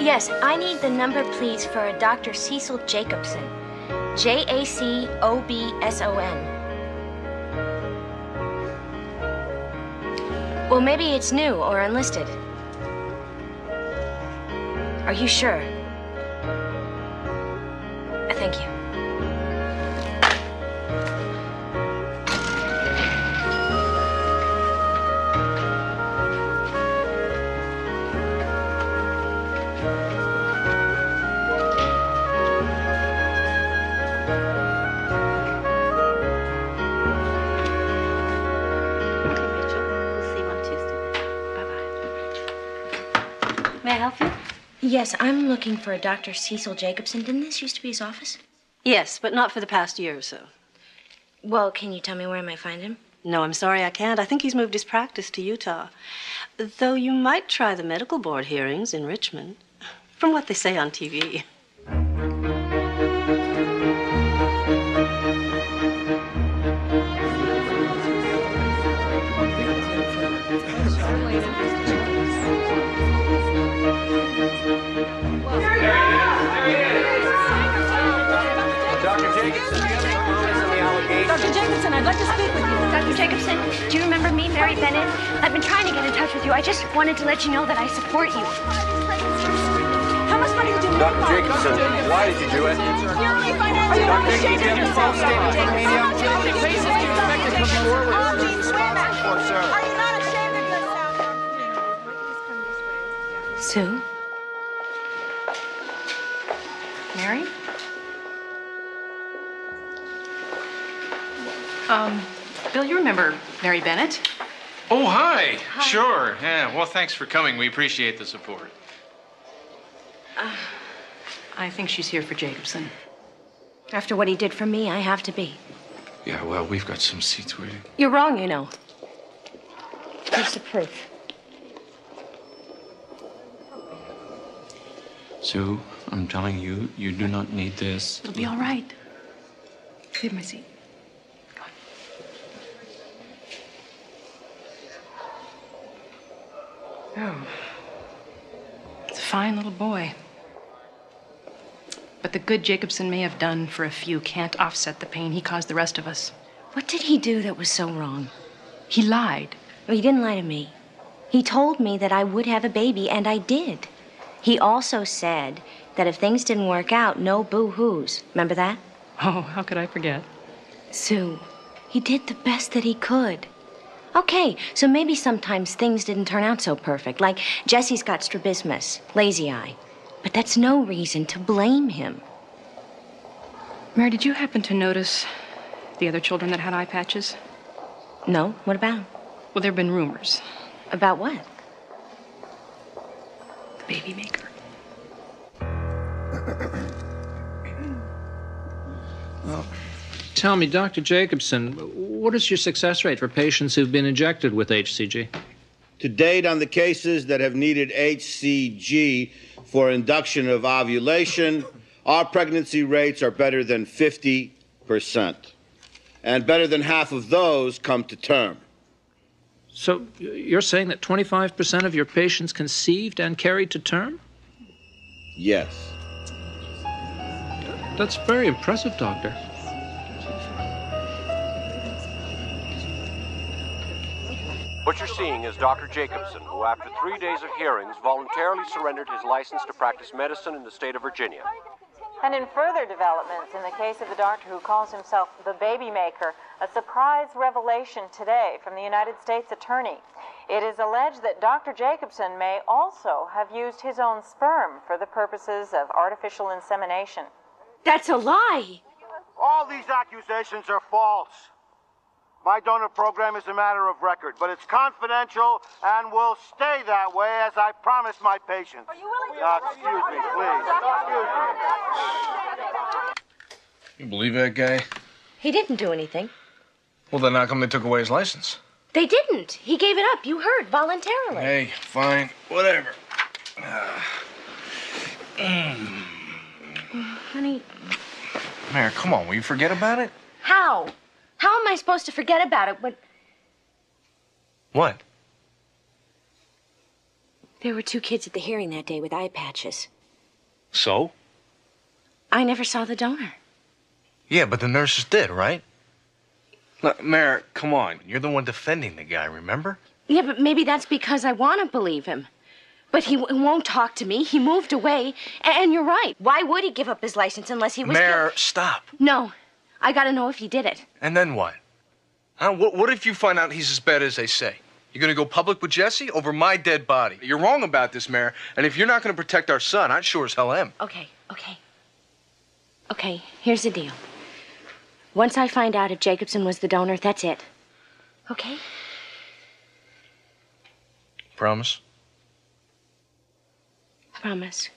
Yes, I need the number, please, for a Dr. Cecil Jacobson. Jacobson. Well, maybe it's new or unlisted. Are you sure? Thank you. May I help you? Yes, I'm looking for a Dr. Cecil Jacobson. Didn't this used to be his office? Yes, but not for the past year or so. Well, can you tell me where I might find him? No, I'm sorry, I can't. I think he's moved his practice to Utah. Though you might try the medical board hearings in Richmond, from what they say on TV. Dr. Jacobson, I'd like to speak with you. Dr. Jacobson, do you remember me, Mary Bennett? I've been trying to get in touch with you. I just wanted to let you know that I support you. How much money did you make? Dr. Jacobson, why did you do it? Purely financial. Dr. Jacobson, do you have a false statement to the media? Are you not ashamed of yourself? Sue? Mary? Bill, you remember Mary Bennett? Oh, hi. Sure. Yeah. Well, thanks for coming. We appreciate the support. I think she's here for Jacobson. After what he did for me, I have to be. Yeah, well, we've got some seats waiting. You're wrong, you know. Here's the proof. Sue, I'm telling you, you do not need this. It'll be all right. Leave my seat. Oh. It's a fine little boy. But the good Jacobson may have done for a few can't offset the pain he caused the rest of us. What did he do that was so wrong? He lied. Well, he didn't lie to me. He told me that I would have a baby, and I did. He also said that if things didn't work out, no boo-hoos. Remember that? Oh, how could I forget? Sue, he did the best that he could. Okay, so maybe sometimes things didn't turn out so perfect, like Jesse's got strabismus, lazy eye. But that's no reason to blame him. Mary, did you happen to notice the other children that had eye patches? No, what about? Well, there have been rumors. About what? The baby maker. Well, tell me, Dr. Jacobson, what is your success rate for patients who've been injected with HCG? To date, on the cases that have needed HCG for induction of ovulation, our pregnancy rates are better than 50%. And better than half of those come to term. So you're saying that 25% of your patients conceived and carried to term? Yes. That's very impressive, Doctor. What you're seeing is Dr. Jacobson, who after 3 days of hearings voluntarily surrendered his license to practice medicine in the state of Virginia. And in further developments, in the case of the doctor who calls himself the baby maker, a surprise revelation today from the United States Attorney. It is alleged that Dr. Jacobson may also have used his own sperm for the purposes of artificial insemination. That's a lie! All these accusations are false. My donor program is a matter of record, but it's confidential and will stay that way as I promised my patients. Are you willing to excuse me, please. Excuse me. You believe that guy? He didn't do anything. Well, then how come they took away his license? They didn't. He gave it up. You heard, voluntarily. Hey, fine, whatever. Honey, Mary, come on, will you forget about it? how? How am I supposed to forget about it when What? there were 2 kids at the hearing that day with eye patches? So? I never saw the donor. Yeah, but the nurses did, right? Look, Mary, come on. You're the one defending the guy, remember? Yeah, but maybe that's because I want to believe him. But he won't talk to me. He moved away. And you're right. Why would he give up his license unless he was... Mary, stop. No. I gotta know if he did it. And then what? Huh? What if you find out he's as bad as they say? You're gonna go public with Jesse over my dead body? You're wrong about this, Mary. And if you're not gonna protect our son, I sure as hell am. Okay. Okay, here's the deal. Once I find out if Jacobson was the donor, that's it. Okay? Promise? Promise.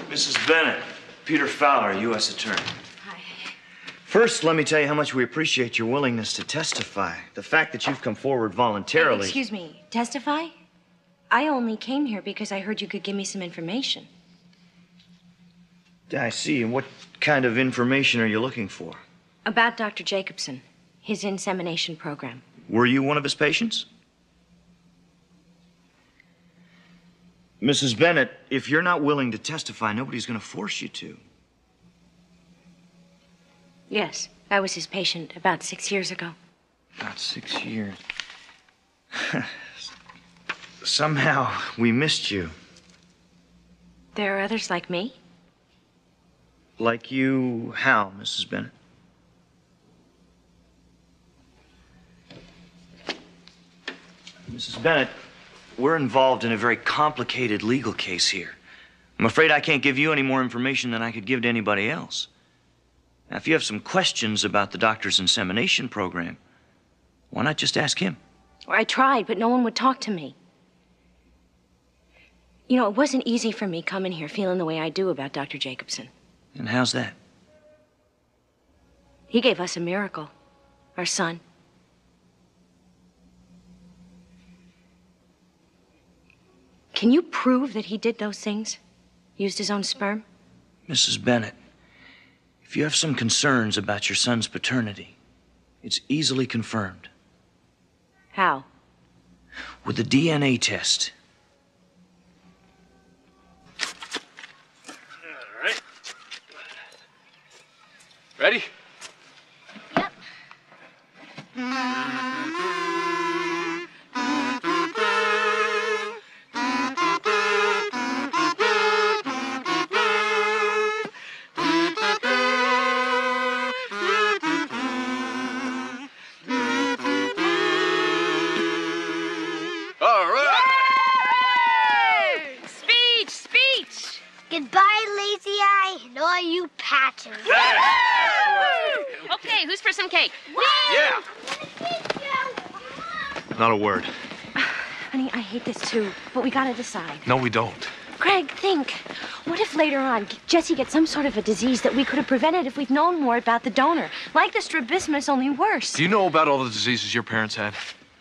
Mrs. Bennett, Peter Fowler, U.S. Attorney. Hi. First, let me tell you how much we appreciate your willingness to testify. The fact that you've come forward voluntarily. Excuse me, testify? I only came here because I heard you could give me some information. I see. And what kind of information are you looking for? About Dr. Jacobson, his insemination program. Were you one of his patients? Mrs. Bennett, if you're not willing to testify, nobody's going to force you to. Yes, I was his patient about 6 years ago. About 6 years. Somehow, we missed you. There are others like me? Like you, how, Mrs. Bennett? Mrs. Bennett, we're involved in a very complicated legal case here. I'm afraid I can't give you any more information than I could give to anybody else. Now, if you have some questions about the doctor's insemination program, why not just ask him? I tried, but no one would talk to me. You know, it wasn't easy for me coming here feeling the way I do about Dr. Jacobson. And how's that? He gave us a miracle, our son. Can you prove that he did those things? Used his own sperm? Mrs. Bennett, if you have some concerns about your son's paternity, it's easily confirmed. How? With a DNA test. All right. Ready? Yep. Goodbye, Lazy Eye, and all you patches. Okay, who's for some cake? Yeah. Not a word. Honey, I hate this too, but we gotta decide. No, we don't. Greg, think. What if later on Jesse gets some sort of a disease that we could have prevented if we'd known more about the donor? Like the strabismus, only worse. Do you know about all the diseases your parents had?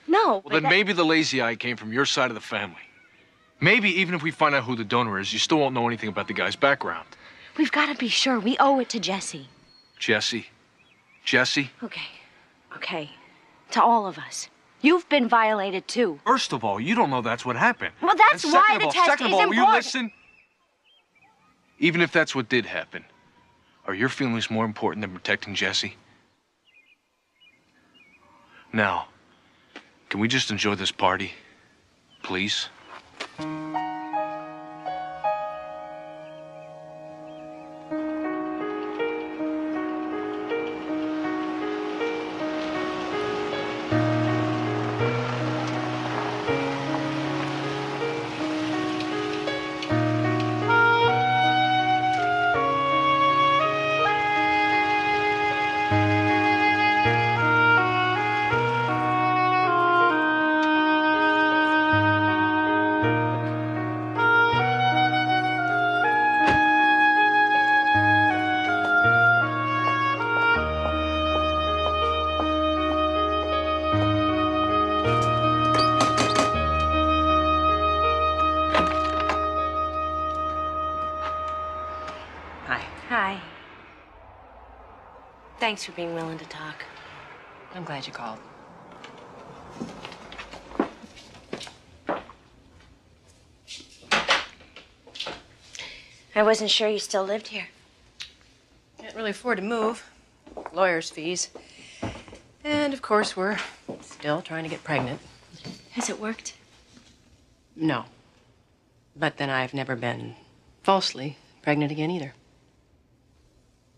No. Well, then maybe the lazy eye came from your side of the family. Maybe even if we find out who the donor is, you still won't know anything about the guy's background. We've got to be sure. We owe it to Jesse. Jesse? Jesse? Okay. To all of us. You've been violated, too. First of all, you don't know that's what happened. Well, that's And why the test is second of all, will you important. listen? Even if that's what did happen, are your feelings more important than protecting Jesse? Now, can we just enjoy this party? Please? Thanks for being willing to talk. I'm glad you called. I wasn't sure you still lived here. Can't really afford to move. Lawyers' fees. And, of course, we're still trying to get pregnant. Has it worked? No. But then I've never been falsely pregnant again either.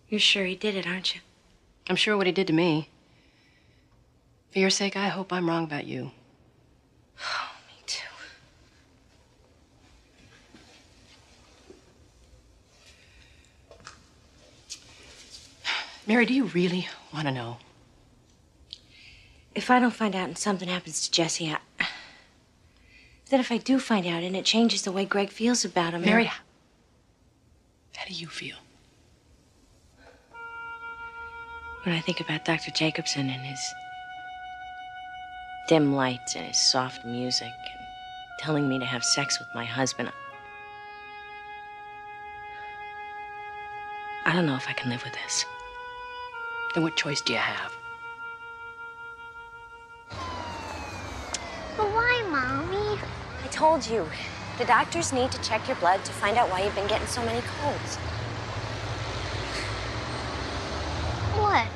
You're sure he did it, aren't you? I'm sure what he did to me. For your sake, I hope I'm wrong about you. Oh, me too. Mary, do you really want to know? If I don't find out and something happens to Jesse, then if I do find out and it changes the way Greg feels about him... Mary, how do you feel? When I think about Dr. Jacobson and his dim lights and his soft music and telling me to have sex with my husband, I don't know if I can live with this. Then what choice do you have? But why, Mommy? I told you. The doctors need to check your blood to find out why you've been getting so many colds. What?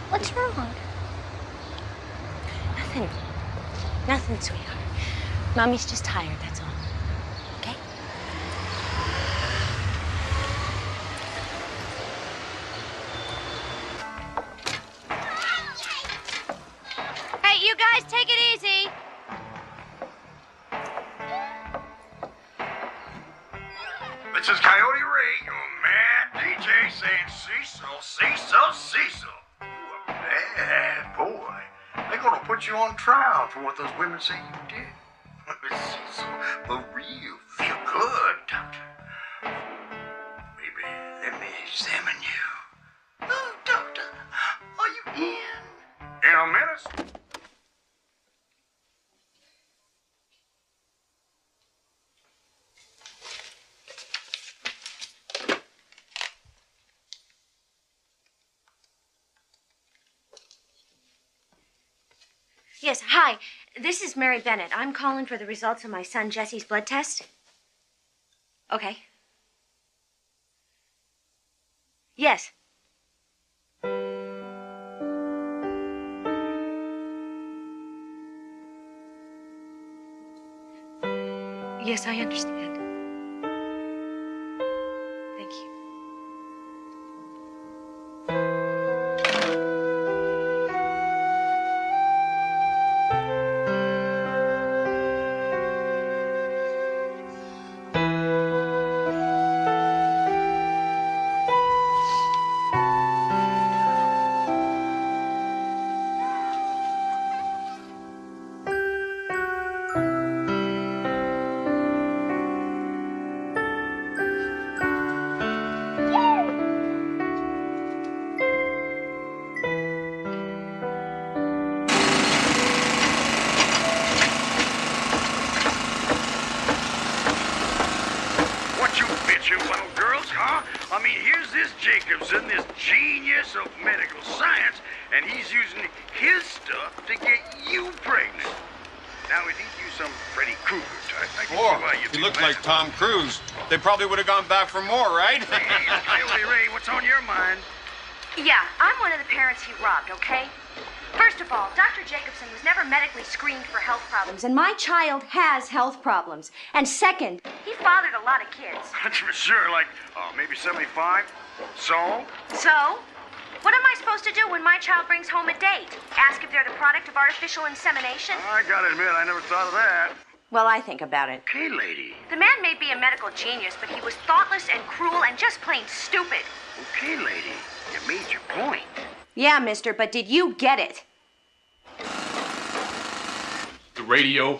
What's wrong? Nothing. Nothing, sweetheart. Mommy's just tired, that's all. Okay? Hey, you guys, take it easy. This is Coyote Ray, your mad DJ saying Cecil, Cecil, Cecil. You a bad boy. They're gonna put you on trial for what those women say you did. Cecil, for real, feel good, doctor. Baby, let me examine you. Oh, doctor, are you in? In a minute. Yes, hi. This is Mary Bennett. I'm calling for the results of my son Jesse's blood test. Okay. Yes. Yes, I understand. Thank you. What you bitching about, girls, huh? I mean, here's this Jacobson, this genius of medical science, and he's using his stuff to get you pregnant. Now, is he you some Freddy Krueger type? I can see why you'd He be looked mad. like Tom Cruise. They probably would have gone back for more, right? Coyote Ray, what's on your mind? Yeah, I'm one of the parents he robbed, okay? First of all, Dr. Jacobson was never medically screened for health problems, and my child has health problems. And second, he fathered a lot of kids. Sure, like, maybe 75? So? So? What am I supposed to do when my child brings home a date? Ask if they're the product of artificial insemination? I gotta admit, I never thought of that. Well, I think about it. Okay, lady. The man may be a medical genius, but he was thoughtless and cruel and just plain stupid. Okay, lady. You made your point. Yeah, mister, but did you get it? The radio,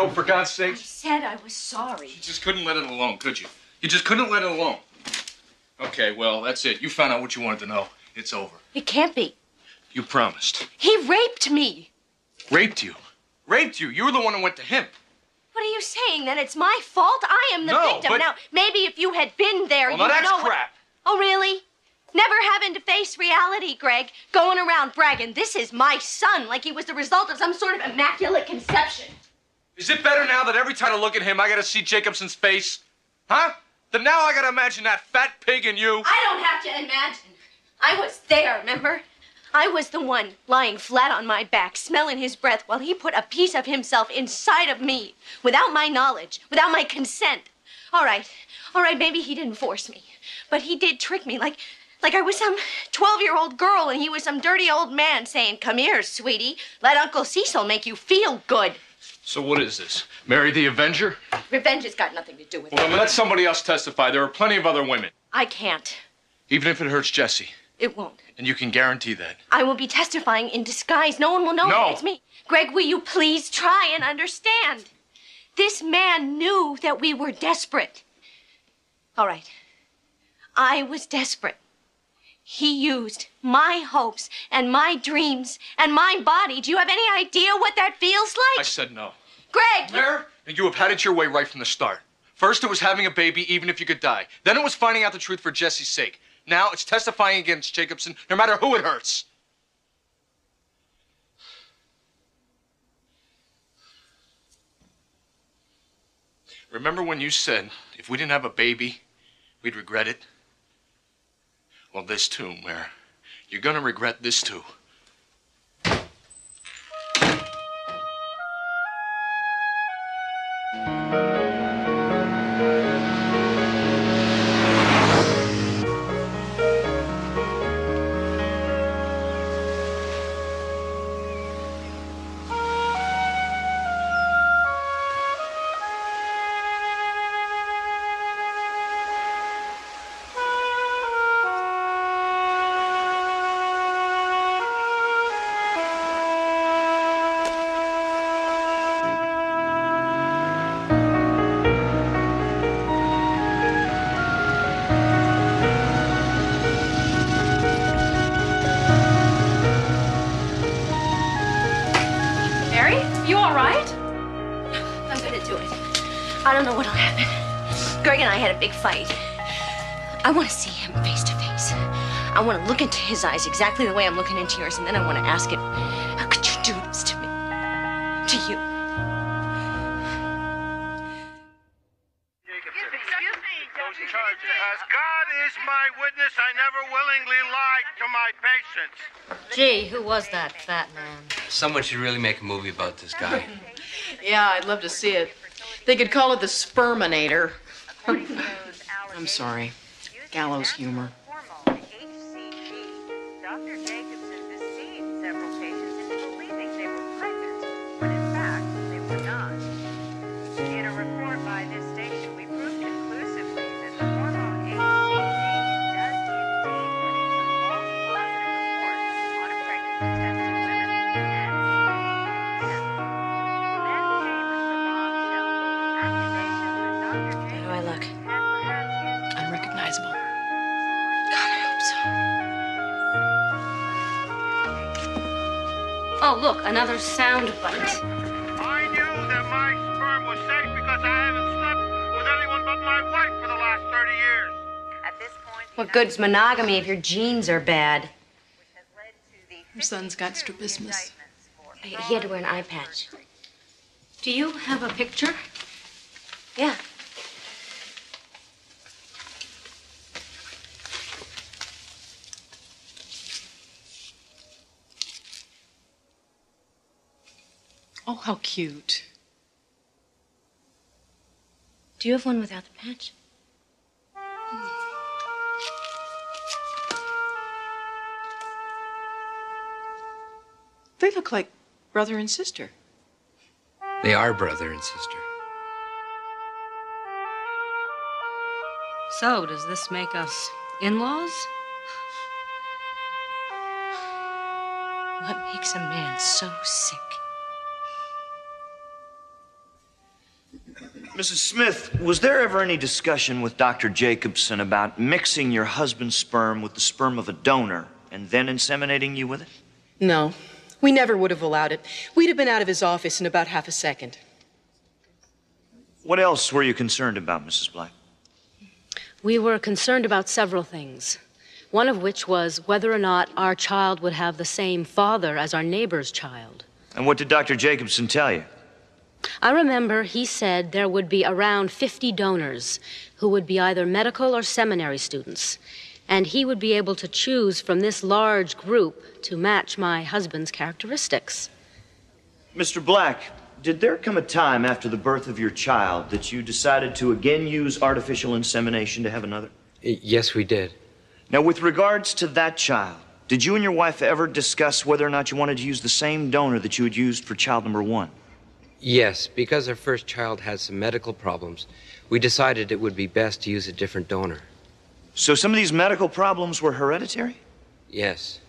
for God's sake. Said I was sorry. You just couldn't let it alone, could you? You just couldn't let it alone. Okay, well, that's it. You found out what you wanted to know. It's over. It can't be. You promised. He raped me. Raped you. Raped you. You were the one who went to him. What are you saying? Then it's my fault? I am the No, victim. but- Now, maybe if you had been there, Well, you'd now that's know crap. Oh, really? Never having to face reality, Greg. Going around bragging, this is my son, like he was the result of some sort of immaculate conception. Is it better now that every time I look at him, I gotta see Jacobson's face? Huh? Then now I gotta imagine that fat pig in you. I don't have to imagine. I was there, remember? I was the one lying flat on my back, smelling his breath while he put a piece of himself inside of me, without my knowledge, without my consent. All right, maybe he didn't force me, but he did trick me like I was some 12-year-old girl and he was some dirty old man saying, "Come here, sweetie, let Uncle Cecil make you feel good." So what is this? Mary the Avenger? Revenge has got nothing to do with it. Well, then let somebody else testify. There are plenty of other women. I can't. Even if it hurts Jesse. It won't. And you can guarantee that. I will be testifying in disguise. No one will know that it's me. Greg, will you please try and understand? This man knew that we were desperate. All right. I was desperate. He used my hopes and my dreams and my body. Do you have any idea what that feels like? I said no. Greg! Mary, you have had it your way right from the start. First, it was having a baby even if you could die. Then it was finding out the truth for Jesse's sake. Now it's testifying against Jacobson, no matter who it hurts. Remember when you said, if we didn't have a baby, we'd regret it? Well, this too, Mare. You're gonna regret this too. I don't know what'll happen. Greg and I had a big fight. I want to see him face to face. I want to look into his eyes exactly the way I'm looking into yours, and then I want to ask him, how could you do this to me? To you? As God is my witness, I never willingly lied to my patients. Gee, who was that fat man? Someone should really make a movie about this guy. Yeah, I'd love to see it. They could call it the Sperminator. I'm sorry. Gallows humor. Dr. Jacobson deceived several patients into believing they were pregnant, when in fact they were not. In a report by this station, we proved conclusively that the hormone HCG does indeed produce a false positive report on a pregnant contested women. And then came the bombshell accusations that Dr. How do I look? Jacobson had perhaps used Unrecognizable. God, I hope so. Oh, look, another sound bite. I knew that my sperm was safe because I haven't slept with anyone but my wife for the last 30 years. At this point, What good's monogamy if your genes are bad? Your son's got strabismus. He had to wear an eye patch. Do you have a picture? Yeah. Oh, how cute. Do you have one without the patch? They look like brother and sister. They are brother and sister. So, does this make us in-laws? What makes a man so sick? Mrs. Smith, was there ever any discussion with Dr. Jacobson about mixing your husband's sperm with the sperm of a donor and then inseminating you with it? No, we never would have allowed it. We'd have been out of his office in about half a second. What else were you concerned about, Mrs. Black? We were concerned about several things. One of which was whether or not our child would have the same father as our neighbor's child. And what did Dr. Jacobson tell you? I remember he said there would be around 50 donors who would be either medical or seminary students, and he would be able to choose from this large group to match my husband's characteristics. Mr. Black, did there come a time after the birth of your child that you decided to again use artificial insemination to have another? Yes, we did. Now, with regards to that child, did you and your wife ever discuss whether or not you wanted to use the same donor that you had used for child number 1? Yes, because our first child had some medical problems, we decided it would be best to use a different donor. So some of these medical problems were hereditary? Yes.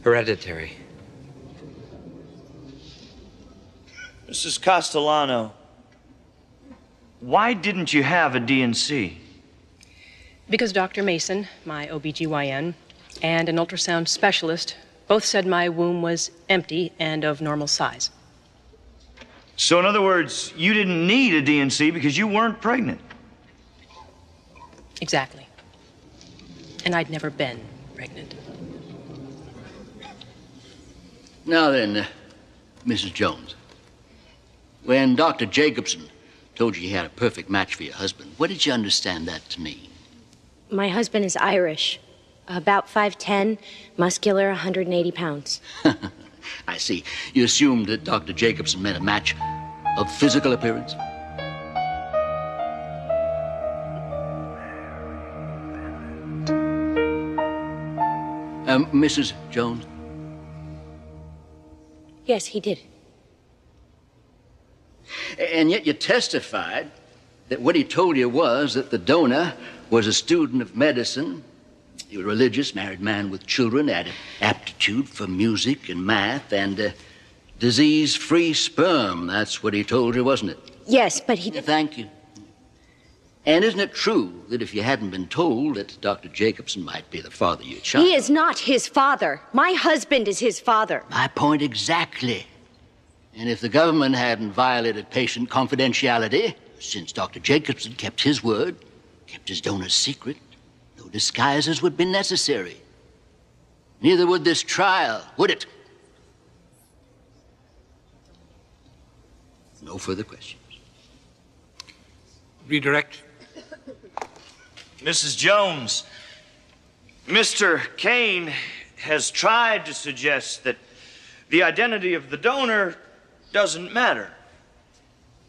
Hereditary. Mrs. Castellano, why didn't you have a DNC? Because Dr. Mason, my OBGYN, and an ultrasound specialist both said my womb was empty and of normal size. So in other words, you didn't need a DNC because you weren't pregnant. Exactly. And I'd never been pregnant. Now then, Mrs. Jones, when Dr. Jacobson told you he had a perfect match for your husband, what did you understand that to mean? My husband is Irish. About 5'10", muscular, 180 pounds. I see. You assumed that Dr. Jacobson meant a match of physical appearance? Mrs. Jones? Yes, he did. And yet you testified that what he told you was that the donor was a student of medicine. He was religious, married man with children, had an aptitude for music and math, and disease-free sperm. That's what he told you, wasn't it? Yes, but he... Thank you. And isn't it true that if you hadn't been told that Dr. Jacobson might be the father of your child... He is not his father. My husband is his father. My point exactly. And if the government hadn't violated patient confidentiality, since Dr. Jacobson kept his word, kept his donor's secret, no disguises would be necessary. Neither would this trial, would it? No further questions. Redirect. Mrs. Jones, Mr. Kane has tried to suggest that the identity of the donor doesn't matter.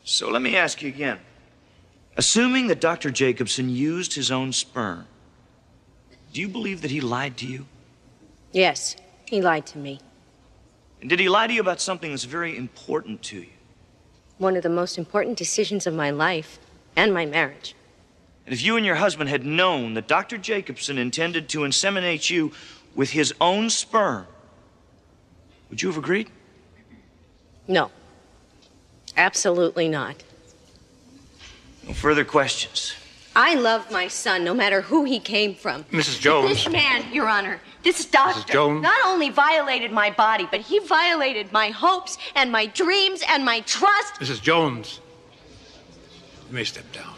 So let me ask you again. Assuming that Dr. Jacobson used his own sperm, do you believe that he lied to you? Yes, he lied to me. And did he lie to you about something that's very important to you? One of the most important decisions of my life and my marriage. And if you and your husband had known that Dr. Jacobson intended to inseminate you with his own sperm, would you have agreed? No. Absolutely not. No further questions. I love my son, no matter who he came from. Mrs. Jones. This man, Your Honor, this doctor, Mrs. Jones. not only violated my body, but he violated my hopes and my dreams and my trust. Mrs. Jones, you may step down.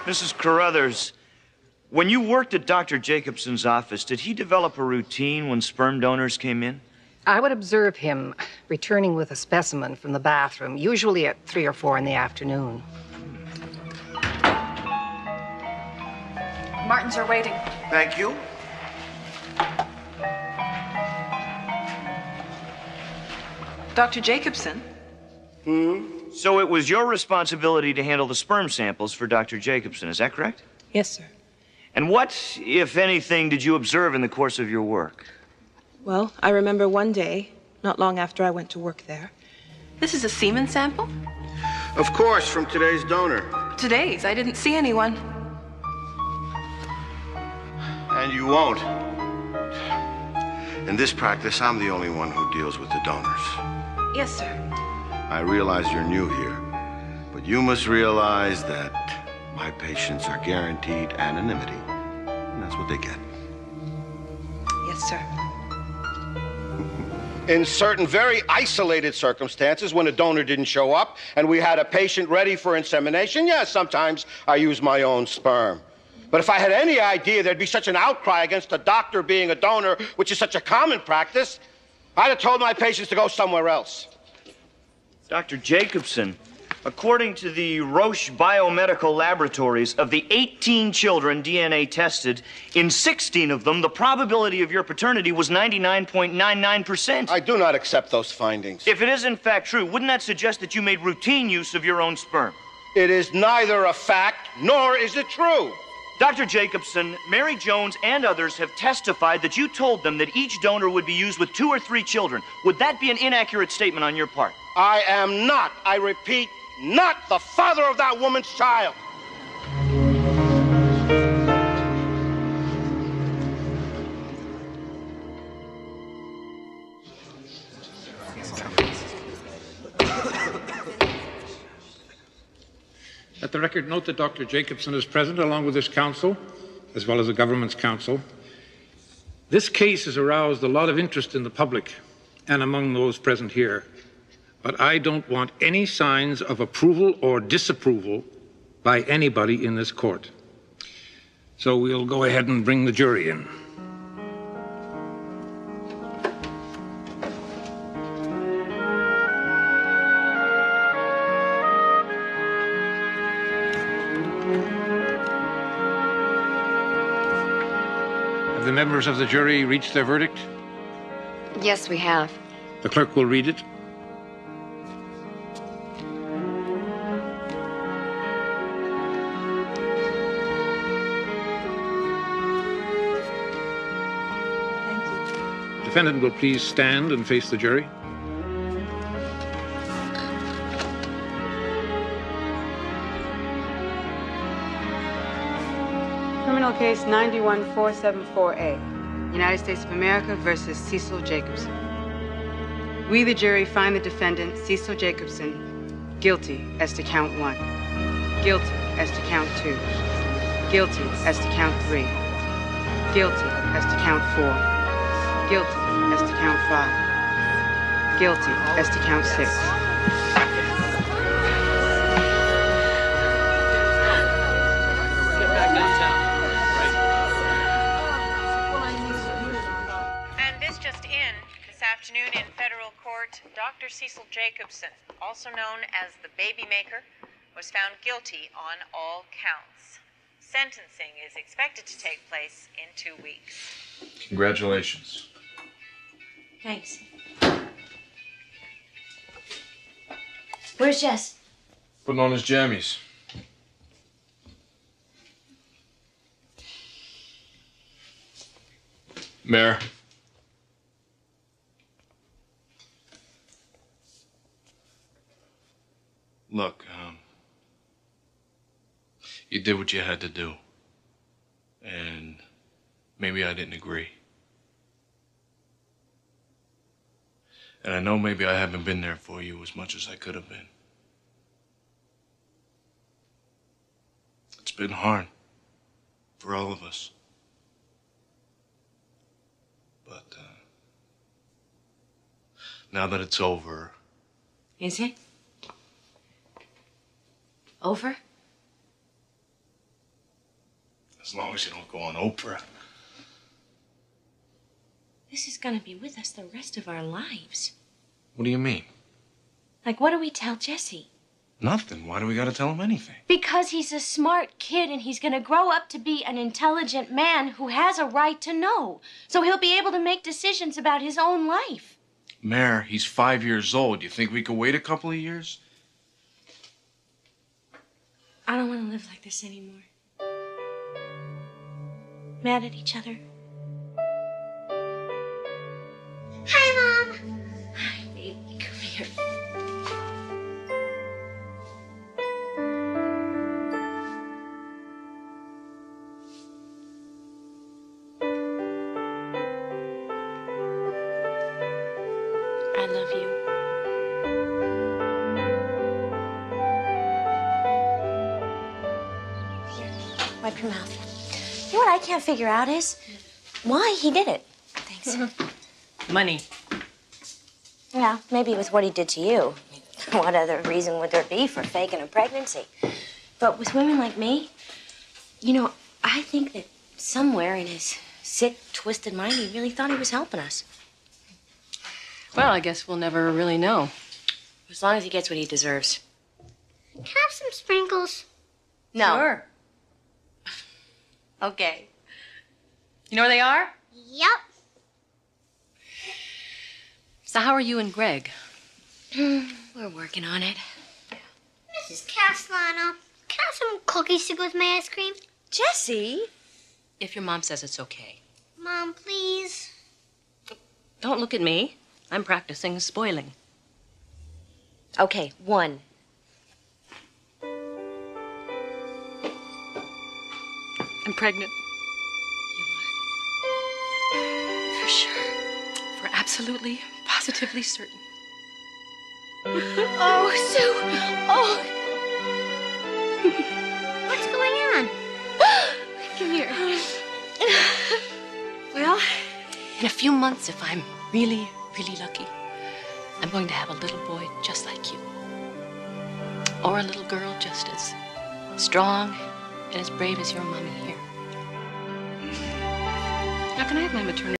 Mrs. Carruthers, when you worked at Dr. Jacobson's office, did he develop a routine when sperm donors came in? I would observe him returning with a specimen from the bathroom, usually at 3 or 4 in the afternoon. Martins are waiting. Thank you. Dr. Jacobson? So it was your responsibility to handle the sperm samples for Dr. Jacobson, is that correct? Yes, sir. And what, if anything, did you observe in the course of your work? Well, I remember one day, not long after I went to work there. This is a semen sample? Of course, from today's donor. Today's. I didn't see anyone. And you won't. In this practice, I'm the only one who deals with the donors. Yes, sir. I realize you're new here, but you must realize that my patients are guaranteed anonymity, and that's what they get. Yes, sir. In certain very isolated circumstances, when a donor didn't show up and we had a patient ready for insemination, yes, sometimes I use my own sperm. But if I had any idea there'd be such an outcry against a doctor being a donor, which is such a common practice, I'd have told my patients to go somewhere else. Dr. Jacobson, according to the Roche Biomedical Laboratories, of the 18 children DNA tested, in 16 of them, the probability of your paternity was 99.99%. I do not accept those findings. If it is in fact true, wouldn't that suggest that you made routine use of your own sperm? It is neither a fact, nor is it true. Dr. Jacobson, Mary Jones, and others have testified that you told them that each donor would be used with 2 or 3 children. Would that be an inaccurate statement on your part? I am not, I repeat, not the father of that woman's child. Let the record note that Dr. Jacobson is present along with his counsel, as well as the government's counsel. This case has aroused a lot of interest in the public and among those present here, but I don't want any signs of approval or disapproval by anybody in this court. So we'll go ahead and bring the jury in. Have the members of the jury reached their verdict? Yes, we have. The clerk will read it. The defendant will please stand and face the jury. Criminal case 91474A, United States of America versus Cecil Jacobson. We, the jury, find the defendant, Cecil Jacobson, guilty as to count 1, guilty as to count 2, guilty as to count 3, guilty as to count 4, guilty as to count 5, guilty as to count 6. Afternoon in federal court, Dr. Cecil Jacobson, also known as the Baby Maker, was found guilty on all counts. Sentencing is expected to take place in 2 weeks. Congratulations. Thanks. Where's Jess? Putting on his jammies. Mayor. Look, you did what you had to do. And maybe I didn't agree. And I know maybe I haven't been there for you as much as I could have been. It's been hard for all of us. But now that it's over... Is it? Over? As long as you don't go on Oprah. This is gonna be with us the rest of our lives. What do you mean? Like, what do we tell Jesse? Nothing. Why do we gotta tell him anything? Because he's a smart kid and he's gonna grow up to be an intelligent man who has a right to know. So he'll be able to make decisions about his own life. Mayor, he's 5 years old. You think we could wait a couple of years? I don't want to live like this anymore. Mad at each other. Hi, Mom. Hi, baby. Come here. I love you. Here, wipe your mouth. You know what I can't figure out is why he did it. Thanks. Money. Yeah, maybe with what he did to you. What other reason would there be for faking a pregnancy? But with women like me, you know, I think that somewhere in his sick, twisted mind, he really thought he was helping us. Well, I guess we'll never really know. As long as he gets what he deserves. Can I have some sprinkles? No. Sure. Okay. You know where they are? Yep. So how are you and Greg? We're working on it. Mrs. Castellano, can I have some cookies to go with my ice cream? Jessie? If your mom says it's okay. Mom, please. Don't look at me. I'm practicing spoiling. Okay, 1. I'm pregnant. You are? For sure. For absolutely, positively certain. Oh, Sue. Oh. What's going on? Come here. Well, in a few months, if I'm really lucky, I'm going to have a little boy just like you. Or a little girl just as strong and as brave as your mommy here. Now, can I have my maternity?